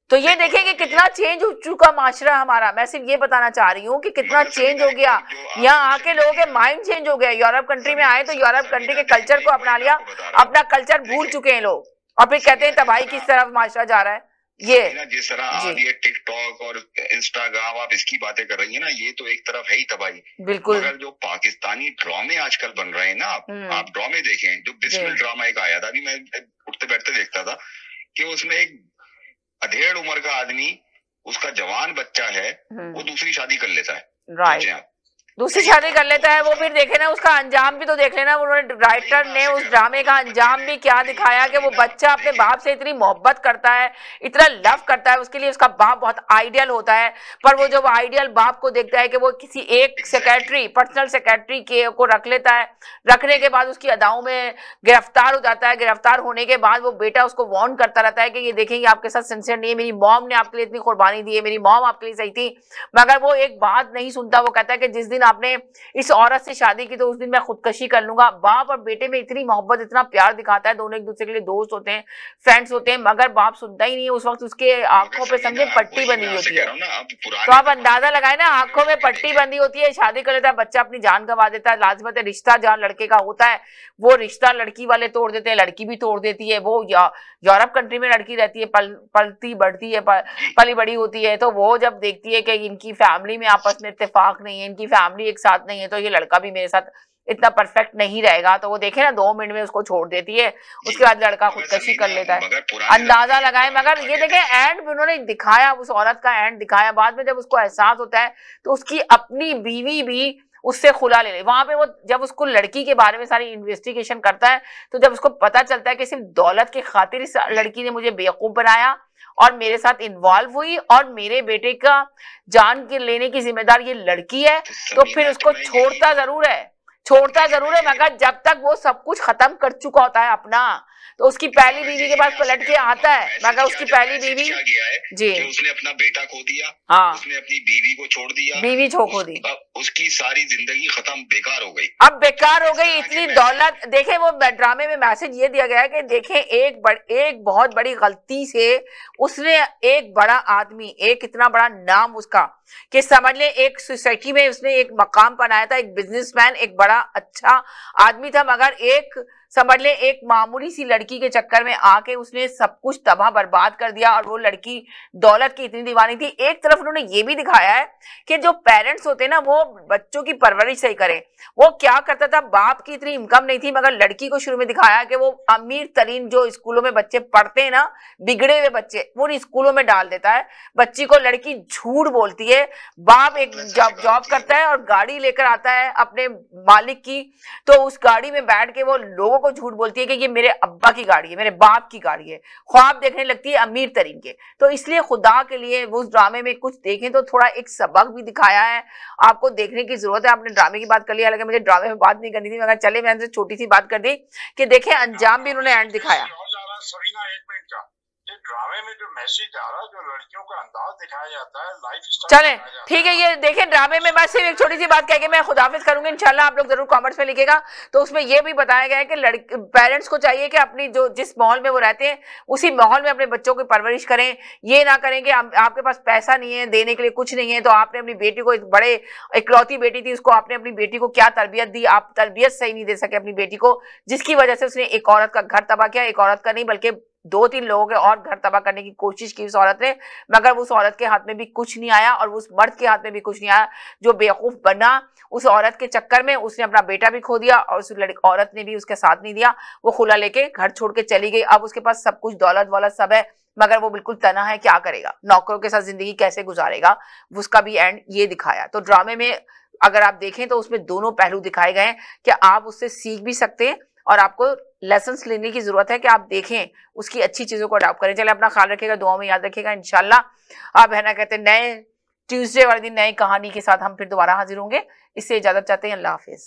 तो ये देखें कि कितना चेंज हो चुका माशरा हमारा। मैं सिर्फ ये बताना चाह रही हूँ कि कितना चेंज हो गया, यहाँ आके लोगों के माइंड चेंज हो गया। यूरोप कंट्री में आए तो यूरोप कंट्री के कल्चर को अपना लिया, अपना कल्चर भूल चुके हैं लोग और फिर कहते हैं तबाही किस तरफ माशरा जा रहा है। ये जिस तरह आप ये टिकटॉक और इंस्टाग्राम आप इसकी बातें कर रही है ना, ये तो एक तरफ है ही तबाही। बिल्कुल, मगर जो पाकिस्तानी ड्रामे आजकल बन रहे हैं ना, आप ड्रामे देखें, जो बिस्मिल ड्रामा एक आया था, अभी मैं उठते बैठते देखता था कि उसमें एक अधेड़ उम्र का आदमी, उसका जवान बच्चा है, वो दूसरी शादी कर लेता है। राइट, दूसरी शादी कर लेता है वो, फिर देखे ना उसका अंजाम भी तो देख लेना। उन्होंने राइटर ने उस ड्रामे का अंजाम भी क्या दिखाया कि वो बच्चा अपने बाप से इतनी मोहब्बत करता है, इतना लव करता है, उसके लिए उसका बाप बहुत आइडियल होता है, पर वो जब आइडियल बाप को देखता है कि वो किसी एक सेक्रेटरी, पर्सनल सेक्रेटरी को रख लेता है, रखने के बाद उसकी अदाओं में गिरफ्तार हो जाता है। गिरफ्तार होने के बाद वो बेटा उसको वार्न करता रहता है कि ये देखें ये आपके साथ सिंसियर नहीं है, मेरी मॉम ने आपके लिए इतनी कुर्बानी दी है, मेरी मॉम आपके लिए सही थी। मगर वो एक बात नहीं सुनता, वो कहता है कि जिस दिन आपने इस औरत से शादी की तो उस दिन मैं खुदकशी कर लूंगा। बाप और बेटे में इतनी मोहब्बत, इतना प्यार दिखाता है, दोनों एक दूसरे के लिए दोस्त होते हैं, फ्रेंड्स होते हैं, मगर बाप सुनता ही नहीं है। उस वक्त उसके आंखों पे समझे पट्टी बंधी होती है, तो आप अंदाजा लगाए ना, आंखों में पट्टी बंधी होती है, शादी कर लेता है, बच्चा अपनी जान गंवा देता है। लाजमत है, रिश्ता जहाँ लड़के का होता है वो रिश्ता लड़की वाले तोड़ देते हैं, लड़की भी तोड़ देती है। वो यूरोप कंट्री में लड़की रहती है, पलती बढ़ती है, पली बड़ी होती है, तो वो जब देखती है कि इनकी फैमिली में आपस में इत्तेफाक नहीं है, इनकी फैमिली एक साथ नहीं है, तो ये लड़का भी मेरे साथ इतना परफेक्ट नहीं रहेगा, तो वो देखे ना 2 मिनट में उसको छोड़ देती है। उसके बाद लड़का खुदकशी कर लेता है, अंदाजा लगाए। मगर ये देखे एंड भी उन्होंने दिखाया, उस औरत का एंड दिखाया। बाद में जब उसको एहसास होता है तो उसकी अपनी बीवी भी उससे खुला ले ले। वहां पे वो जब उसको लड़की के बारे में सारी इन्वेस्टिगेशन करता है तो जब उसको पता चलता है कि सिर्फ दौलत की खातिर इस लड़की ने मुझे बेवकूफ बनाया और मेरे साथ इन्वॉल्व हुई और मेरे बेटे का जान के लेने की जिम्मेदार ये लड़की है, तो फिर उसको छोड़ता जरूर है, मगर जब तक वो सब कुछ खत्म कर चुका होता है अपना, तो उसकी पहली बीवी के पास पलट के आता है। मगर उसकी पहली बीवी जी, उसने अपना बेटा खो दिया, हाँ, उसने अपनी बीवी को छोड़ दिया, बीवी खो दी, उसकी सारी जिंदगी खत्म, बेकार हो गई। अब बेकार हो गई, इतनी दौलत। देखे वो ड्रामे में मैसेज ये दिया गया है कि देखें एक बहुत बड़ी गलती से उसने एक बड़ा आदमी, एक इतना बड़ा नाम उसका कि समझ ले एक सोसाइटी में उसने एक मकाम बनाया था, एक बिजनेसमैन, एक बड़ा अच्छा आदमी था, मगर एक समझ ले एक मामूली सी लड़की के चक्कर में आके उसने सब कुछ तबाह बर्बाद कर दिया, और वो लड़की दौलत की इतनी दीवानी थी। एक तरफ उन्होंने ये भी दिखाया है कि जो पेरेंट्स होते हैं ना वो बच्चों की परवरिश सही करें। वो क्या करता था, बाप की इतनी इनकम नहीं थी, मगर लड़की को शुरू में दिखाया कि वो अमीर तरीन जो स्कूलों में बच्चे पढ़ते हैं ना, बिगड़े हुए बच्चे, वो स्कूलों में डाल देता है बच्ची को। लड़की झूठ बोलती है, बाप एक जॉब करता है और गाड़ी लेकर आता है अपने मालिक की, तो उस गाड़ी में बैठ के वो लोगों को झूठ बोलती है कि ये मेरे अब्बा की गाड़ी है, मेरे बाप की गाड़ी है, ख्वाब देखने लगती है अमीर तरीन के। तो इसलिए खुदा के लिए वो उस ड्रामे में कुछ देखें तो थोड़ा एक सबक भी दिखाया है, आपको देखने की जरूरत है। आपने ड्रामे की बात कर ली, हालांकि मुझे ड्रामे में बात नहीं करनी थी, मगर चले मैंने छोटी सी बात कर दी कि देखें अंजाम भी उन्होंने एंड दिखाया। ड्रामे में जो मैसेज आ रहा है, जो लड़कियों का अंदाज दिखाया जाता है, लाइफ चले ठीक है, ये देखें ड्रामे में बस सिर्फ एक छोटी सी बात कह के मैं खुदाफिज करूंगी इंशाल्लाह, आप लोग जरूर कमेंट्स में लिखेगा। तो उसमें ये भी बताया गया है कि पेरेंट्स को चाहिए कि अपनी जो जिस माहौल में वो रहते हैं उसी माहौल में अपने बच्चों की परवरिश करें। ये ना करें कि आपके पास पैसा नहीं है, देने के लिए कुछ नहीं है, तो आपने अपनी बेटी को, एक बड़े इकलौती बेटी थी, उसको आपने अपनी बेटी को क्या तरबियत दी, आप तरबियत सही नहीं दे सके अपनी बेटी को, जिसकी वजह से उसने एक औरत का घर तबाह किया। एक औरत का नहीं बल्कि 2-3 लोगों के और घर तबाह करने की कोशिश की उस औरत ने, मगर उस औरत के हाथ में भी कुछ नहीं आया और उस मर्द के हाथ में भी कुछ नहीं आया जो बेवकूफ बना। उस औरत के चक्कर में उसने अपना बेटा भी खो दिया और उस औरत ने भी उसके साथ नहीं दिया, वो खुला लेके घर छोड़ के चली गई। अब उसके पास सब कुछ दौलत वौलत सब है, मगर वो बिल्कुल तना है, क्या करेगा, नौकरों के साथ जिंदगी कैसे गुजारेगा, उसका भी एंड ये दिखाया। तो ड्रामे में अगर आप देखें तो उसमें दोनों पहलू दिखाए गए हैं कि आप उससे सीख भी सकते हैं और आपको लेसन्स लेने की जरूरत है कि आप देखें उसकी अच्छी चीजों को अडॉप्ट करें। चले अपना ख्याल रखिएगा, दुआ में याद रखिएगा इंशाल्लाह। आप है ना कहते नए ट्यूसडे वाले दिन नई कहानी के साथ हम फिर दोबारा हाजिर होंगे। इससे इजाजत चाहते हैं, अल्लाह हाफिज।